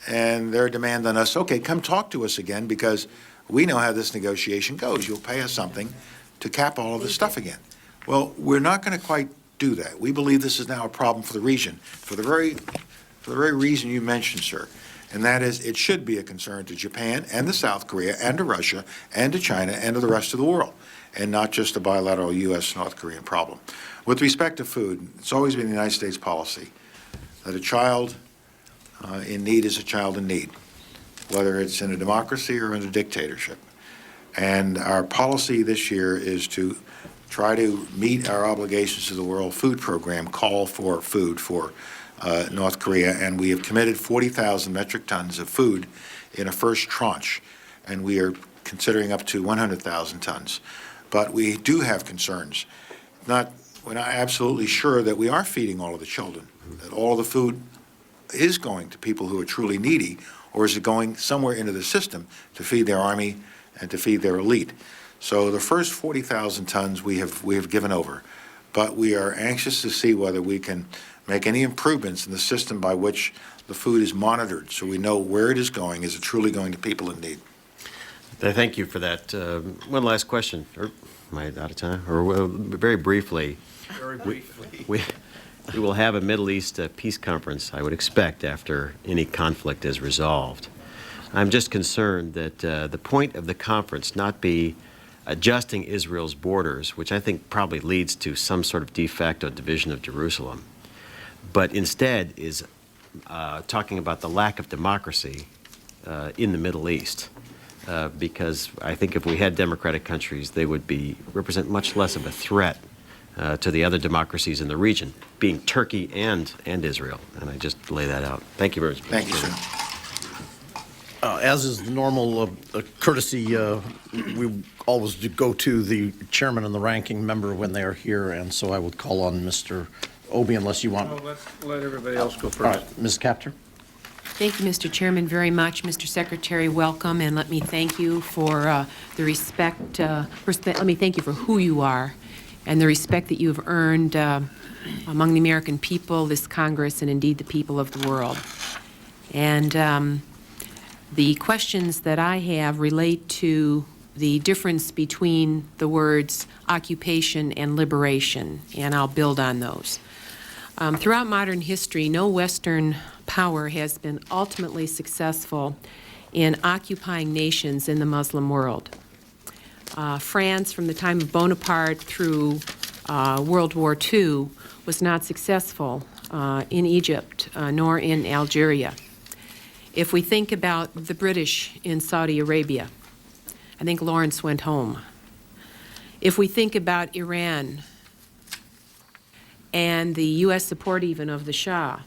and their demand on us, okay, come talk to us again, because we know how this negotiation goes. You'll pay us something to cap all of this stuff again. Well, we're not going to quite do that. We believe this is now a problem for the region, for the very reason you mentioned, sir. And that is, it should be a concern to Japan and to South Korea and to Russia and to China and to the rest of the world, and not just a bilateral U.S.-North Korean problem. With respect to food, it's always been the United States policy that a child in need is a child in need, whether it's in a democracy or in a dictatorship. And our policy this year is to try to meet our obligations to the World Food Program, call for food for North Korea, and we have committed 40,000 metric tons of food in a first tranche, and we are considering up to 100,000 tons. But we do have concerns. We're not absolutely sure that we are feeding all of the children, that all of the food is going to people who are truly needy, or is it going somewhere into the system to feed their army and to feed their elite? So the first 40,000 tons we have given over, but we are anxious to see whether we can make any improvements in the system by which the food is monitored, so we know where it is going. Is it truly going to people in need? Thank you for that. One last question. Am I out of time? Or very briefly. Very briefly. We will have a Middle East peace conference, I would expect, after any conflict is resolved. I'm just concerned that the point of the conference not be adjusting Israel's borders, which I think probably leads to some sort of de facto division of Jerusalem, but instead is talking about the lack of democracy in the Middle East. Because I think if we had democratic countries, they would represent much less of a threat to the other democracies in the region, being Turkey and Israel. And I just lay that out. Thank you very much. Thank you, sir. As is the normal courtesy, we always go to the chairman and the ranking member when they are here, and so I would call on Mr. Obey unless you want. No, let's let everybody else go first. All right, Ms. Kaptur. Thank you, Mr. Chairman, very much. Mr. Secretary, welcome, and let me thank you for the respect. Let me thank you for who you are and the respect that you have earned among the American people, this Congress, and indeed the people of the world. And the questions that I have relate to the difference between the words occupation and liberation, and I'll build on those. Throughout modern history, no Western power has been ultimately successful in occupying nations in the Muslim world. France, from the time of Bonaparte through World War II, was not successful in Egypt nor in Algeria. If we think about the British in Saudi Arabia, I think Lawrence went home. If we think about Iran and the U.S. support even of the Shah,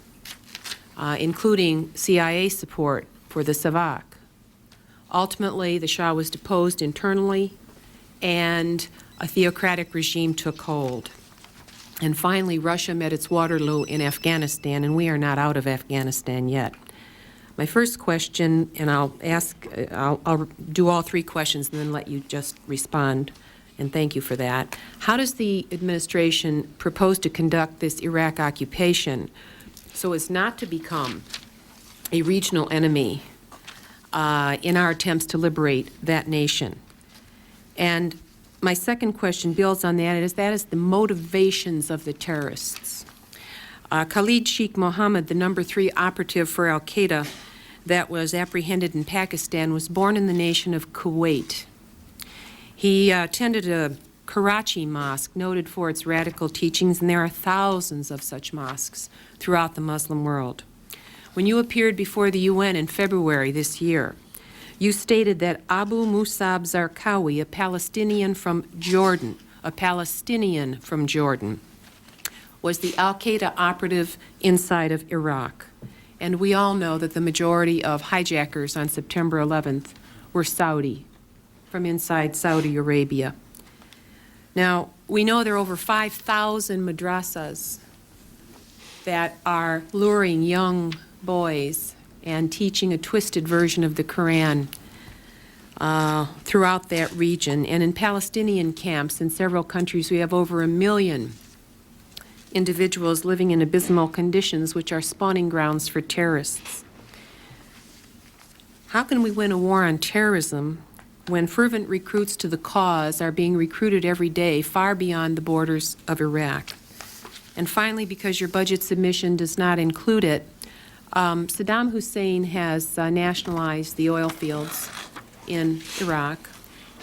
including CIA support for the Savak, ultimately the Shah was deposed internally and a theocratic regime took hold. And finally, Russia met its Waterloo in Afghanistan, and we are not out of Afghanistan yet. My first question, and I'll do all three questions and then let you just respond, and thank you for that. How does the administration propose to conduct this Iraq occupation so as not to become a regional enemy in our attempts to liberate that nation? And my second question builds on that is the motivations of the terrorists. Khalid Sheikh Mohammed, the number 3 operative for al-Qaeda that was apprehended in Pakistan, was born in the nation of Kuwait. He attended a Karachi Mosque, noted for its radical teachings, and there are thousands of such mosques throughout the Muslim world. When you appeared before the UN in February this year, you stated that Abu Musab Zarqawi, a Palestinian from Jordan, was the al-Qaeda operative inside of Iraq. And we all know that the majority of hijackers on September 11th were Saudi, from inside Saudi Arabia. Now, we know there are over 5,000 madrasas that are luring young boys and teaching a twisted version of the Quran throughout that region. And in Palestinian camps in several countries, we have over 1 million individuals living in abysmal conditions, which are spawning grounds for terrorists. How can we win a war on terrorism when fervent recruits to the cause are being recruited every day far beyond the borders of Iraq? And finally, because your budget submission does not include it, Saddam Hussein has nationalized the oil fields in Iraq,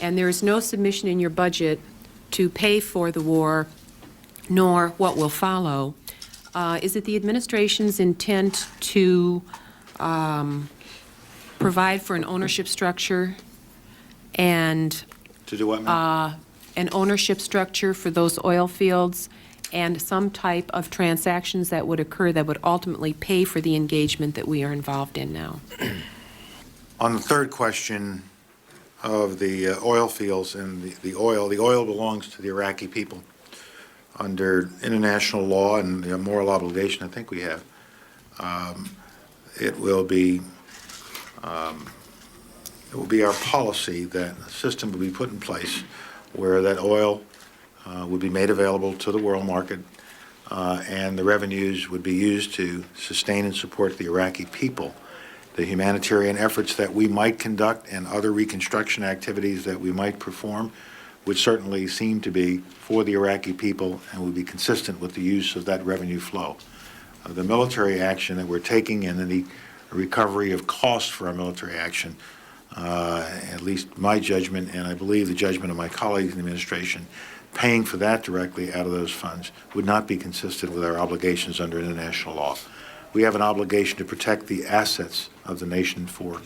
and there is no submission in your budget to pay for the war, nor what will follow. Is it the administration's intent to provide for an ownership structure and To do what, ma'am? an ownership structure for those oil fields and some type of transactions that would occur that would ultimately pay for the engagement that we are involved in now? On the third question of the oil fields and the oil belongs to the Iraqi people under international law and the moral obligation I think we have. It will be our policy that a system will be put in place where that oil would be made available to the world market, and the revenues would be used to sustain and support the Iraqi people. The humanitarian efforts that we might conduct and other reconstruction activities that we might perform would certainly seem to be for the Iraqi people and would be consistent with the use of that revenue flow. The military action that we're taking and the recovery of costs for our military action, at least my judgment, and I believe the judgment of my colleagues in the administration, paying for that directly out of those funds would not be consistent with our obligations under international law. We have an obligation to protect the assets of the nation for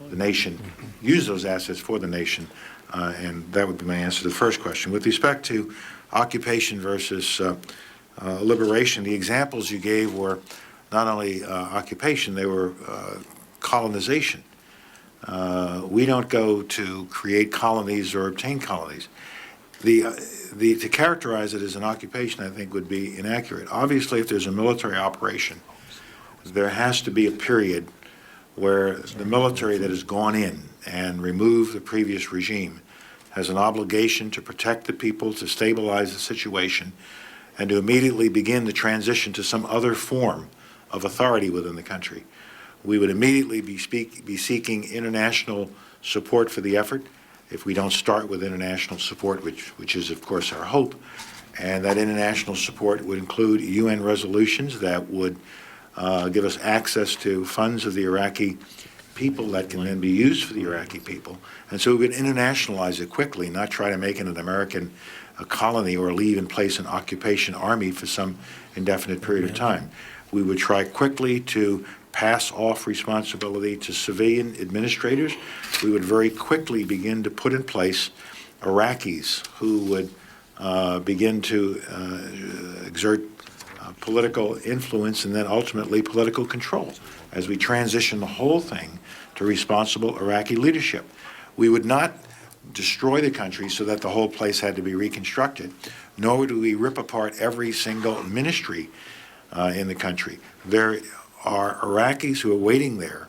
the nation, use those assets for the nation, and that would be my answer to the first question. With respect to occupation versus liberation, the examples you gave were not only occupation, they were colonization. We don't go to create colonies or obtain colonies. To characterize it as an occupation, I think, would be inaccurate. Obviously, if there's a military operation, there has to be a period where the military that has gone in and removed the previous regime has an obligation to protect the people, to stabilize the situation, and to immediately begin the transition to some other form of authority within the country. We would immediately be seeking international support for the effort if we don't start with international support, which is, of course, our hope. And that international support would include UN resolutions that would give us access to funds of the Iraqi people that can then be used for the Iraqi people. And so we would internationalize it quickly, not try to make it an American colony or leave in place an occupation army for some indefinite period of time. We would try quickly to pass off responsibility to civilian administrators. We would very quickly begin to put in place Iraqis who would begin to exert political influence and then ultimately political control as we transition the whole thing to responsible Iraqi leadership. We would not destroy the country so that the whole place had to be reconstructed, nor would we rip apart every single ministry in the country. There are Iraqis who are waiting there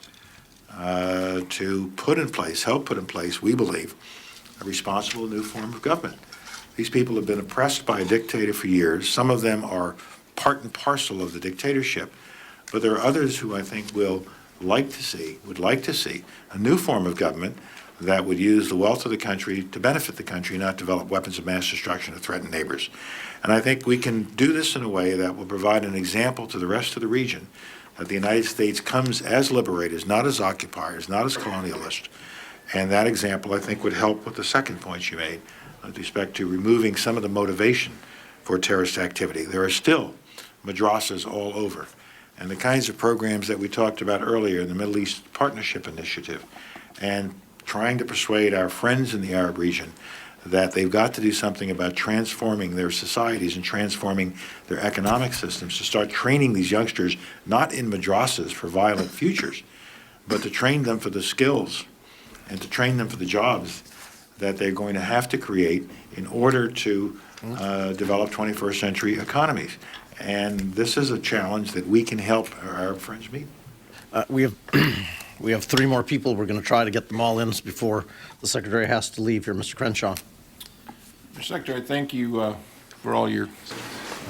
to put in place, help put in place, we believe, a responsible new form of government. These people have been oppressed by a dictator for years. Some of them are part and parcel of the dictatorship, but there are others who I think would like to see a new form of government that would use the wealth of the country to benefit the country, not develop weapons of mass destruction to threaten neighbors. And I think we can do this in a way that will provide an example to the rest of the region that the United States comes as liberators, not as occupiers, not as colonialists. And that example, I think, would help with the second point you made with respect to removing some of the motivation for terrorist activity. There are still madrasas all over. And the kinds of programs that we talked about earlier, the Middle East Partnership Initiative, and trying to persuade our friends in the Arab region that they've got to do something about transforming their societies and transforming their economic systems, to start training these youngsters not in madrasas for violent futures, but to train them for the skills and to train them for the jobs that they're going to have to create in order to develop 21st century economies. And this is a challenge that we can help our Arab friends meet. We have 3 more people. We're going to try to get them all in before the Secretary has to leave here. Mr. Crenshaw. Mr. Secretary, thank you for all your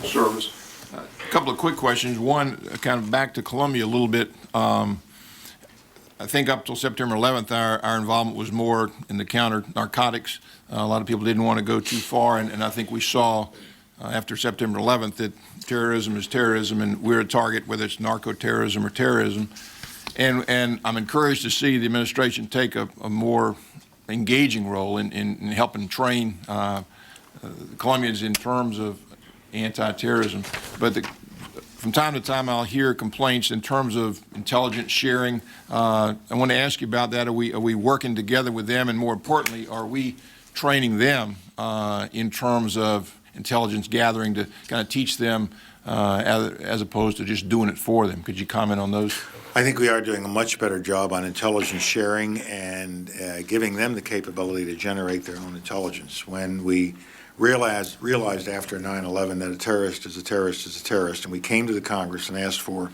service. A couple of quick questions. One, kind of back to Colombia a little bit. I think up till September 11th, our involvement was more in the counter-narcotics. A lot of people didn't want to go too far, and I think we saw after September 11th that terrorism is terrorism, and we're a target, whether it's narco-terrorism or terrorism. And I'm encouraged to see the administration take a more engaging role in helping train Colombians in terms of anti-terrorism. But from time to time, I'll hear complaints in terms of intelligence sharing. I want to ask you about that. Are we working together with them? And more importantly, are we training them in terms of intelligence gathering to kind of teach them as opposed to just doing it for them? Could you comment on those? I think we are doing a much better job on intelligence sharing and giving them the capability to generate their own intelligence. When we realized after 9/11 that a terrorist is a terrorist is a terrorist, and we came to the Congress and asked for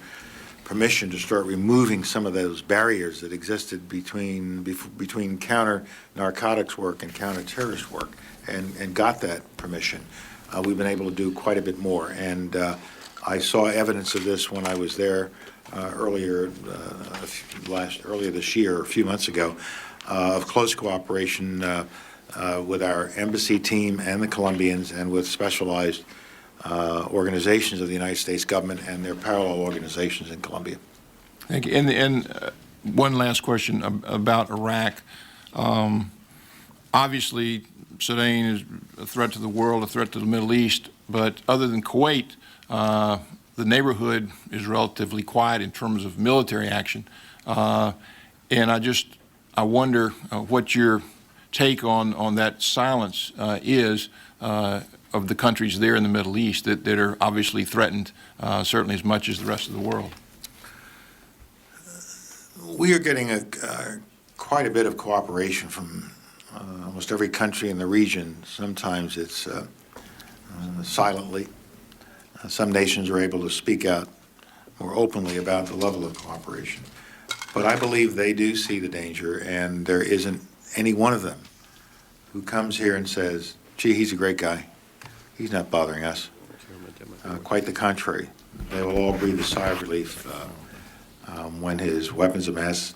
permission to start removing some of those barriers that existed between counter-narcotics work and counter-terrorist work, and got that permission, we've been able to do quite a bit more. And I saw evidence of this when I was there earlier this year, a few months ago, of close cooperation with our embassy team and the Colombians, and with specialized organizations of the United States government and their parallel organizations in Colombia. Thank you. And one last question about Iraq. Obviously, Sudan is a threat to the world, a threat to the Middle East, but other than Kuwait, the neighborhood is relatively quiet in terms of military action. And I wonder what your take on that silence is of the countries there in the Middle East that are obviously threatened certainly as much as the rest of the world. We are getting quite a bit of cooperation from almost every country in the region. Sometimes it's silently. Some nations are able to speak out more openly about the level of cooperation. But I believe they do see the danger, and there isn't any one of them who comes here and says, gee, he's a great guy. He's not bothering us. Quite the contrary. They will all breathe a sigh of relief when his weapons of mass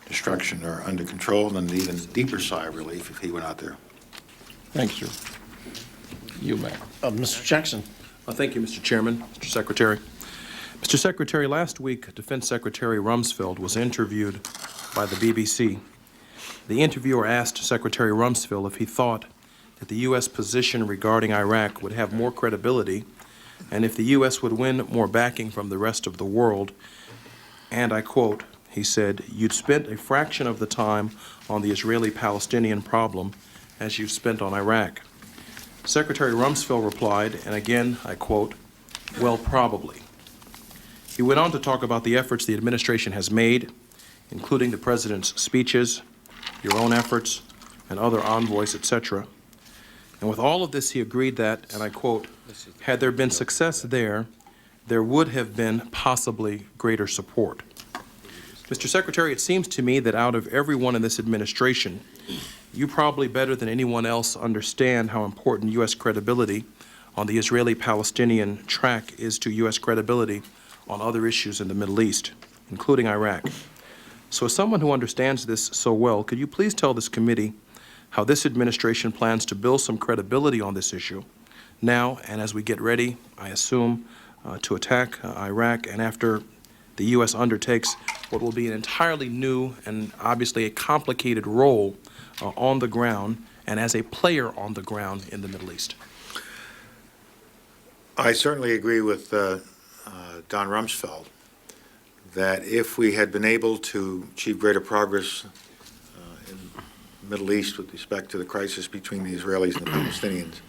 destruction are under control, and an even deeper sigh of relief if he went out there. Thank you, sir. You may. Mr. Jackson. Thank you, Mr. Chairman, Mr. Secretary. Mr. Secretary, last week, Defense Secretary Rumsfeld was interviewed by the BBC. The interviewer asked Secretary Rumsfeld if he thought that the U.S. position regarding Iraq would have more credibility, and if the U.S. would win more backing from the rest of the world. And I quote, he said, "You'd spent a fraction of the time on the Israeli-Palestinian problem as you've spent on Iraq." Secretary Rumsfeld replied, and again I quote, "Well, probably." He went on to talk about the efforts the administration has made, including the president's speeches, your own efforts, and other envoys, etc. And with all of this, he agreed that, and I quote, "Had there been success there would have been possibly greater support." Mr. Secretary, it seems to me that out of everyone in this administration, you probably better than anyone else understand how important U.S. credibility on the Israeli-Palestinian track is to U.S. credibility on other issues in the Middle East, including Iraq. So as someone who understands this so well, could you please tell this committee how this administration plans to build some credibility on this issue now and as we get ready, I assume, to attack Iraq, and after the U.S. undertakes what will be an entirely new and obviously a complicated role on the ground and as a player on the ground in the Middle East? I certainly agree with Don Rumsfeld that if we had been able to achieve greater progress in the Middle East with respect to the crisis between the Israelis and the Palestinians,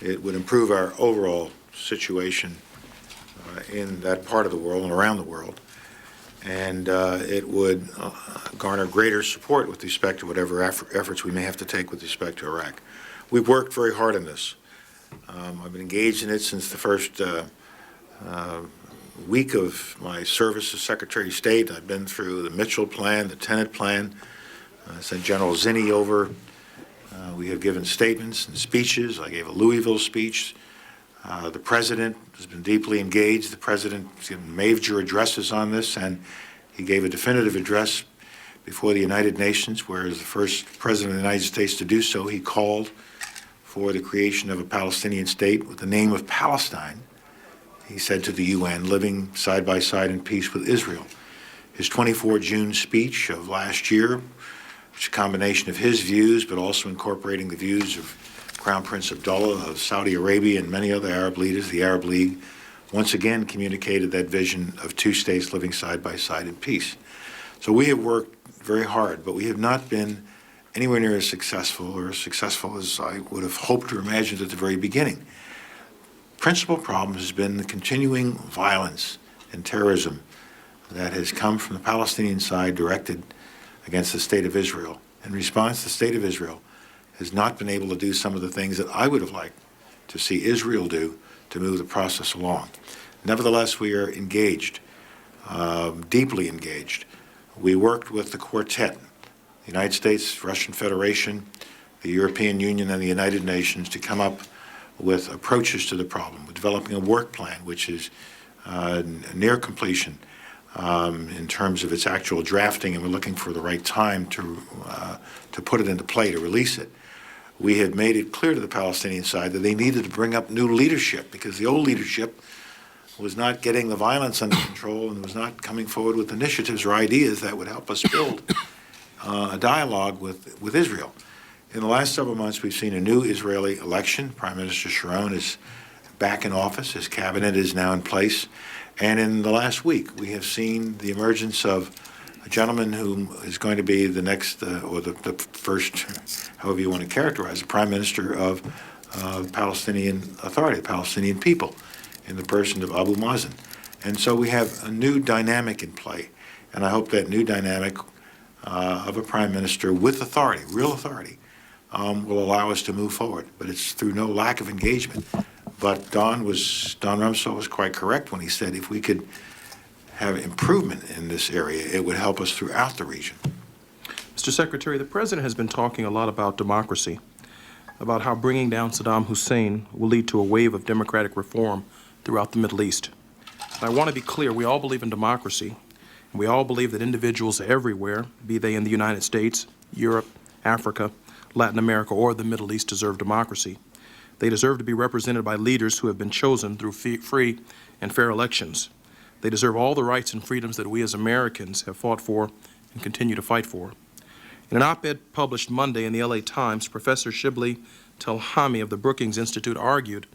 it would improve our overall situation in that part of the world and around the world, and it would garner greater support with respect to whatever efforts we may have to take with respect to Iraq. We've worked very hard on this. I've been engaged in it since the first week of my service as Secretary of State. I've been through the Mitchell Plan, the Tenet Plan, sent General Zinni over. We have given statements and speeches. I gave a Louisville speech. The President has been deeply engaged. The President has given major addresses on this, and he gave a definitive address before the United Nations, where as the first President of the United States to do so, he called for the creation of a Palestinian state with the name of Palestine. He said to the UN, living side by side in peace with Israel. His 24 June speech of last year, which is a combination of his views, but also incorporating the views of Crown Prince Abdullah of Saudi Arabia and many other Arab leaders, the Arab League, once again communicated that vision of two states living side by side in peace. So we have worked very hard, but we have not been anywhere near as successful as I would have hoped or imagined at the very beginning. Principal problem has been the continuing violence and terrorism that has come from the Palestinian side directed against the State of Israel. In response, the State of Israel has not been able to do some of the things that I would have liked to see Israel do to move the process along. Nevertheless, we are engaged, deeply engaged. We worked with the quartet, the United States, Russian Federation, the European Union, and the United Nations to come up with approaches to the problem. We're developing a work plan which is near completion in terms of its actual drafting, and we're looking for the right time to put it into play, to release it. We had made it clear to the Palestinian side that they needed to bring up new leadership because the old leadership was not getting the violence under control and was not coming forward with initiatives or ideas that would help us build a dialogue with Israel. In the last several months, we've seen a new Israeli election. Prime Minister Sharon is back in office. His cabinet is now in place. And in the last week, we have seen the emergence of a gentleman who is going to be the next, or the first, however you want to characterize, the Prime Minister of Palestinian Authority, the Palestinian people, in the person of Abu Mazen. And so we have a new dynamic in play. And I hope that new dynamic of a Prime Minister with authority, real authority, will allow us to move forward. But it's through no lack of engagement. But Don Rumsfeld was quite correct when he said if we could have improvement in this area, it would help us throughout the region. Mr. Secretary, the President has been talking a lot about democracy, about how bringing down Saddam Hussein will lead to a wave of democratic reform throughout the Middle East. And I want to be clear, we all believe in democracy, and we all believe that individuals everywhere, be they in the United States, Europe, Africa, Latin America, or the Middle East, deserve democracy. They deserve to be represented by leaders who have been chosen through free and fair elections. They deserve all the rights and freedoms that we as Americans have fought for and continue to fight for. In an op-ed published Monday in the LA Times, Professor Shibli Telhami of the Brookings Institute argued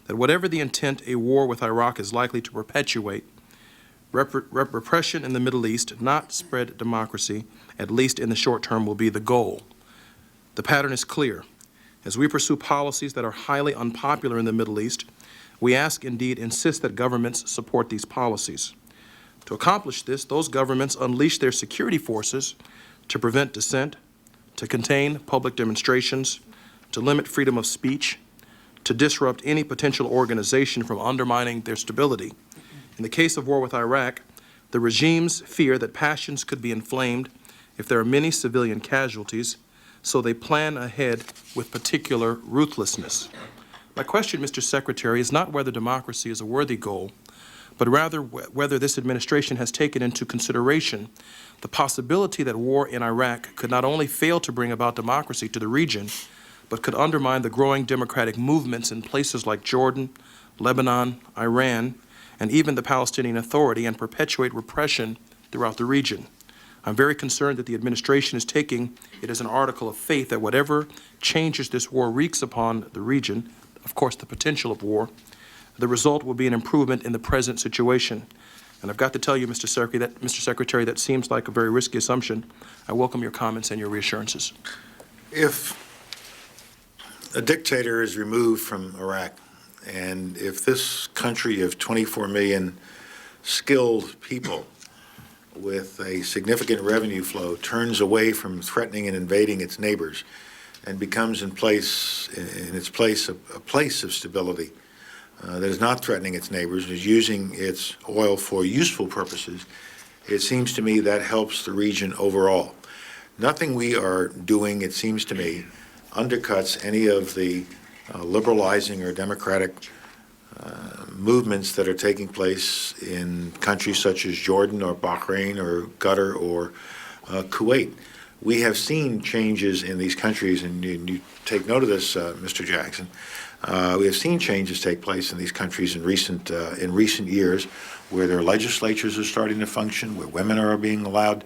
that whatever the intent, a war with Iraq is likely to perpetuate repression in the Middle East, not spread democracy, at least in the short term, will be the goal. The pattern is clear. As we pursue policies that are highly unpopular in the Middle East, we ask, indeed insist, that governments support these policies. To accomplish this, those governments unleash their security forces to prevent dissent, to contain public demonstrations, to limit freedom of speech, to disrupt any potential organization from undermining their stability. In the case of war with Iraq, the regimes fear that passions could be inflamed if there are many civilian casualties, so they plan ahead with particular ruthlessness. My question, Mr. Secretary, is not whether democracy is a worthy goal, but rather whether this administration has taken into consideration the possibility that war in Iraq could not only fail to bring about democracy to the region, but could undermine the growing democratic movements in places like Jordan, Lebanon, Iran, and even the Palestinian Authority, and perpetuate repression throughout the region. I'm very concerned that the administration is taking it as an article of faith that whatever changes this war wreaks upon the region, of course the potential of war, the result will be an improvement in the present situation. And I've got to tell you, Mr. Secretary, that seems like a very risky assumption. I welcome your comments and your reassurances. If a dictator is removed from Iraq, and if this country of 24 million skilled people with a significant revenue flow turns away from threatening and invading its neighbors and becomes in its place a place of stability that is not threatening its neighbors and is using its oil for useful purposes, it seems to me that helps the region overall. Nothing we are doing, it seems to me, undercuts any of the liberalizing or democratic movements that are taking place in countries such as Jordan or Bahrain or Qatar or Kuwait. We have seen changes in these countries, and you take note of this, Mr. Jackson. We have seen changes take place in these countries in recent years, where their legislatures are starting to function, where women are being allowed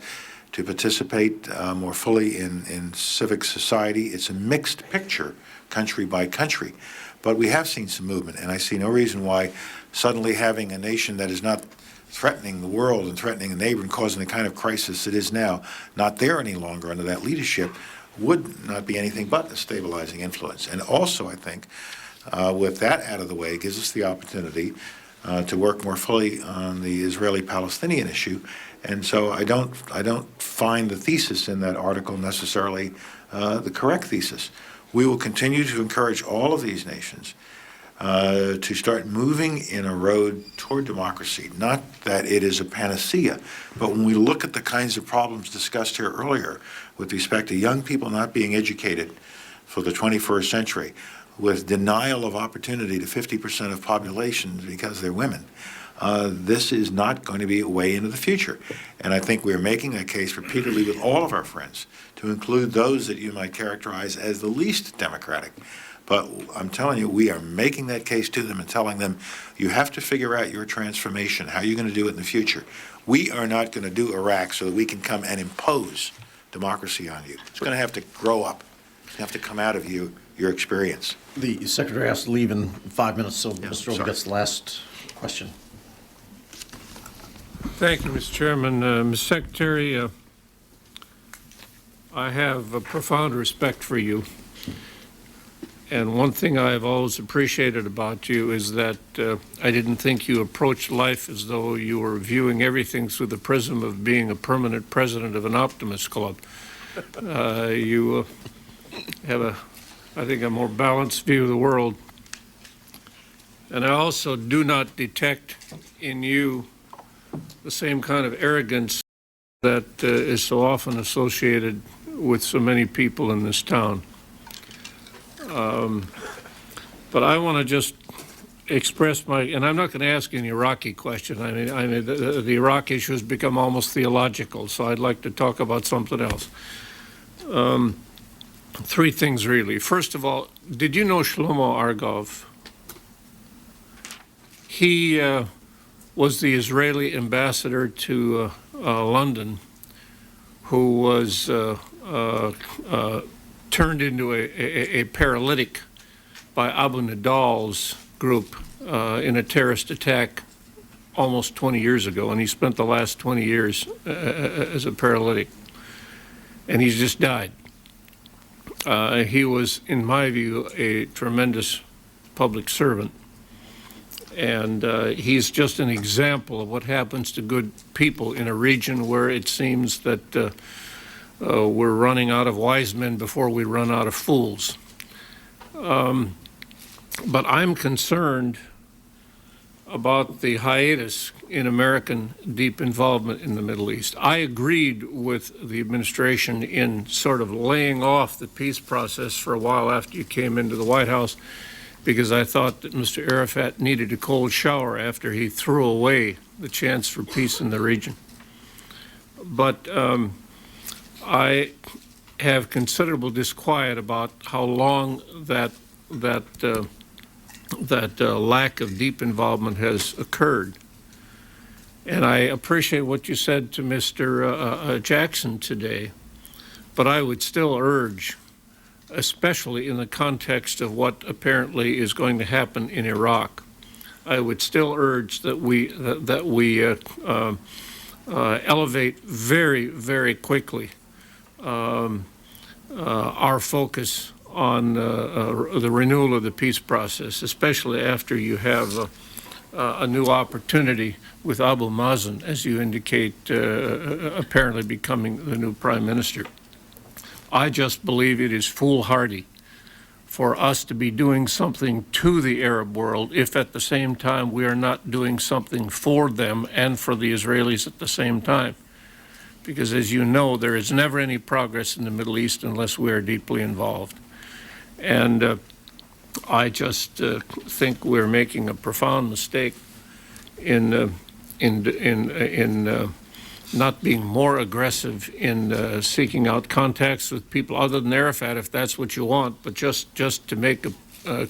to participate more fully in civic society. It's a mixed picture, country by country, but we have seen some movement, and I see no reason why suddenly having a nation that is not threatening the world and threatening a neighbor and causing the kind of crisis it is now, not there any longer under that leadership, would not be anything but a stabilizing influence. And also, I think, with that out of the way, it gives us the opportunity to work more fully on the Israeli-Palestinian issue. And so I don't find the thesis in that article necessarily the correct thesis. We will continue to encourage all of these nations to start moving in a road toward democracy. Not that it is a panacea, but when we look at the kinds of problems discussed here earlier with respect to young people not being educated for the 21st century, with denial of opportunity to 50% of populations because they're women, this is not going to be a way into the future. And I think we're making that case repeatedly with all of our friends, to include those that you might characterize as the least democratic. But I'm telling you, we are making that case to them and telling them, you have to figure out your transformation, how you're going to do it in the future. We are not going to do Iraq so that we can come and impose democracy on you. It's going to have to grow up. It's going to have to come out of your experience. The Secretary has to leave in 5 minutes, so Mr. Over gets the last question. Thank you, Mr. Chairman. Mr. Secretary, I have a profound respect for you. And one thing I've always appreciated about you is that I didn't think you approached life as though you were viewing everything through the prism of being a permanent president of an optimist club. You have I think, a more balanced view of the world. And I also do not detect in you the same kind of arrogance that is so often associated with so many people in this town. But I want to just express and I'm not going to ask you an Iraqi question. I mean, the Iraq issue has become almost theological, so I'd like to talk about something else. Three things, really. First of all, did you know Shlomo Argov? He was the Israeli ambassador to London, who was turned into a paralytic by Abu Nidal's group in a terrorist attack almost 20 years ago, and he spent the last 20 years as a paralytic, and he's just died. He was, in my view, a tremendous public servant, and he's just an example of what happens to good people in a region where it seems that we're running out of wise men before we run out of fools. But I'm concerned about the hiatus in American deep involvement in the Middle East. I agreed with the administration in sort of laying off the peace process for a while after you came into the White House, because I thought that Mr. Arafat needed a cold shower after he threw away the chance for peace in the region. But I have considerable disquiet about how long that lack of deep involvement has occurred. And I appreciate what you said to Mr. Jackson today, but I would still urge, especially in the context of what apparently is going to happen in Iraq, I would still urge that we elevate very, very quickly our focus on the renewal of the peace process, especially after you have a new opportunity with Abu Mazen, as you indicate, apparently becoming the new prime minister. I just believe it is foolhardy for us to be doing something to the Arab world if at the same time we are not doing something for them and for the Israelis at the same time. Because as you know, there is never any progress in the Middle East unless we are deeply involved. And I just think we're making a profound mistake in not being more aggressive in seeking out contacts with people other than Arafat, if that's what you want, but just to make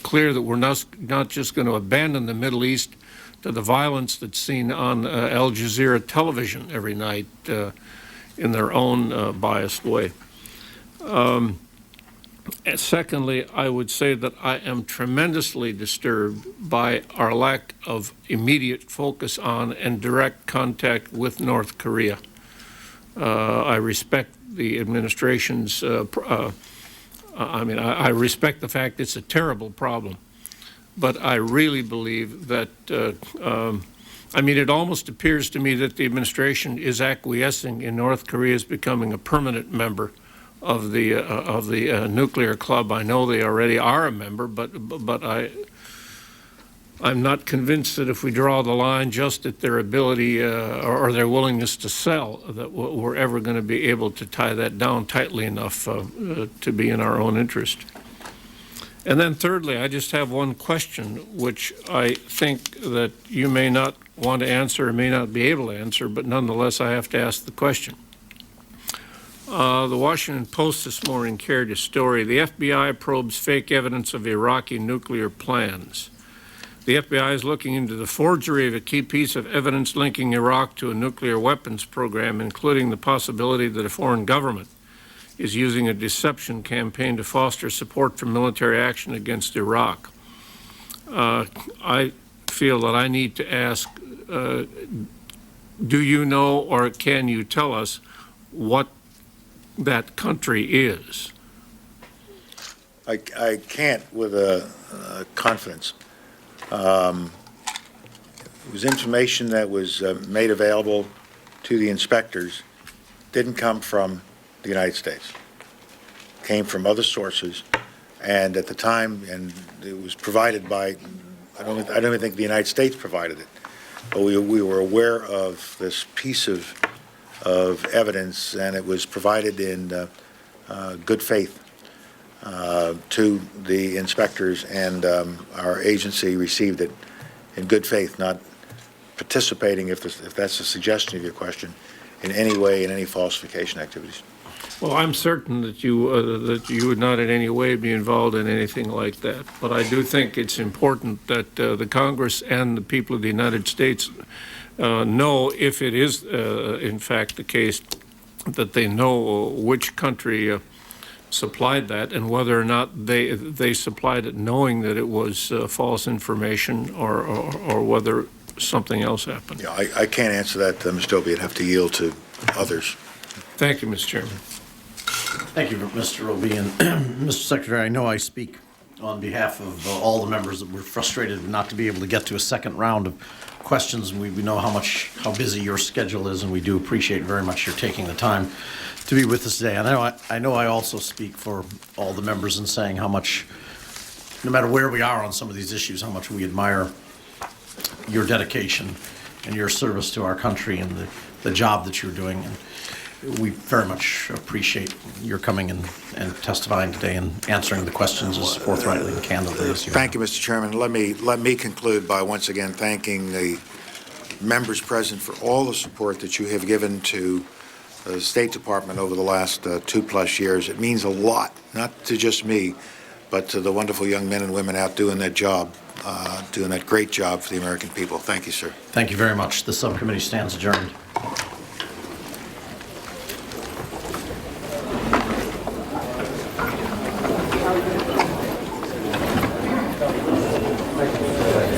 clear that we're not just going to abandon the Middle East to the violence that's seen on Al Jazeera television every night in their own biased way. Secondly, I would say that I am tremendously disturbed by our lack of immediate focus on and direct contact with North Korea. I respect the administration's, I respect the fact it's a terrible problem, but I really believe that, it almost appears to me that the administration is acquiescing in North Korea's becoming a permanent member of the nuclear club. I know they already are a member, but I'm not convinced that if we draw the line just at their ability or their willingness to sell, that we're ever going to be able to tie that down tightly enough to be in our own interest. And then thirdly, I just have one question, which I think that you may not want to answer or may not be able to answer, but nonetheless I have to ask the question. The Washington Post this morning carried a story. The FBI probes fake evidence of Iraqi nuclear plans. The FBI is looking into the forgery of a key piece of evidence linking Iraq to a nuclear weapons program, including the possibility that a foreign government is using a deception campaign to foster support for military action against Iraq. I feel that I need to ask, do you know or can you tell us what that country is? I can't with confidence. It was information that was made available to the inspectors, didn't come from the United States. Came from other sources, and at the time, and it was provided by, I don't even think the United States provided it, but we were aware of this piece of evidence, and it was provided in good faith to the inspectors, and our agency received it in good faith, not participating, if that's a suggestion of your question, in any way in any falsification activities. Well, I'm certain that you would not in any way be involved in anything like that. But I do think it's important that the Congress and the people of the United States know, if it is in fact the case, that they know which country supplied that and whether or not they supplied it knowing that it was false information or whether something else happened. Yeah, I can't answer that, Mr. Dobie. I'd have to yield to others. Thank you, Mr. Chairman. Thank you, Mr. Robey. And Mr. Secretary, I know I speak on behalf of all the members that were frustrated not to be able to get to a second round of questions. And we know how busy your schedule is, and we do appreciate very much your taking the time to be with us today. And I know I also speak for all the members in saying how much, no matter where we are on some of these issues, how much we admire your dedication and your service to our country and the job that you're doing. And we very much appreciate your coming and testifying today and answering the questions as forthrightly and candidly as you have. Thank you, Mr. Chairman. Let me conclude by once again thanking the members present for all the support that you have given to the State Department over the last 2+ years. It means a lot, not to just me, but to the wonderful young men and women out doing their job doing that great job for the American people. Thank you, sir. Thank you very much. The subcommittee stands adjourned.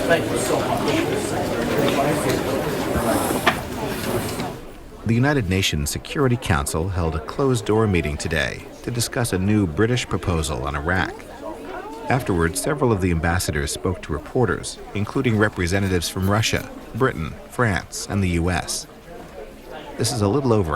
Thank you so much. The United Nations Security Council held a closed-door meeting today to discuss a new British proposal on Iraq. Afterwards, several of the ambassadors spoke to reporters, including representatives from Russia, Britain, France, and the U.S. This is a little over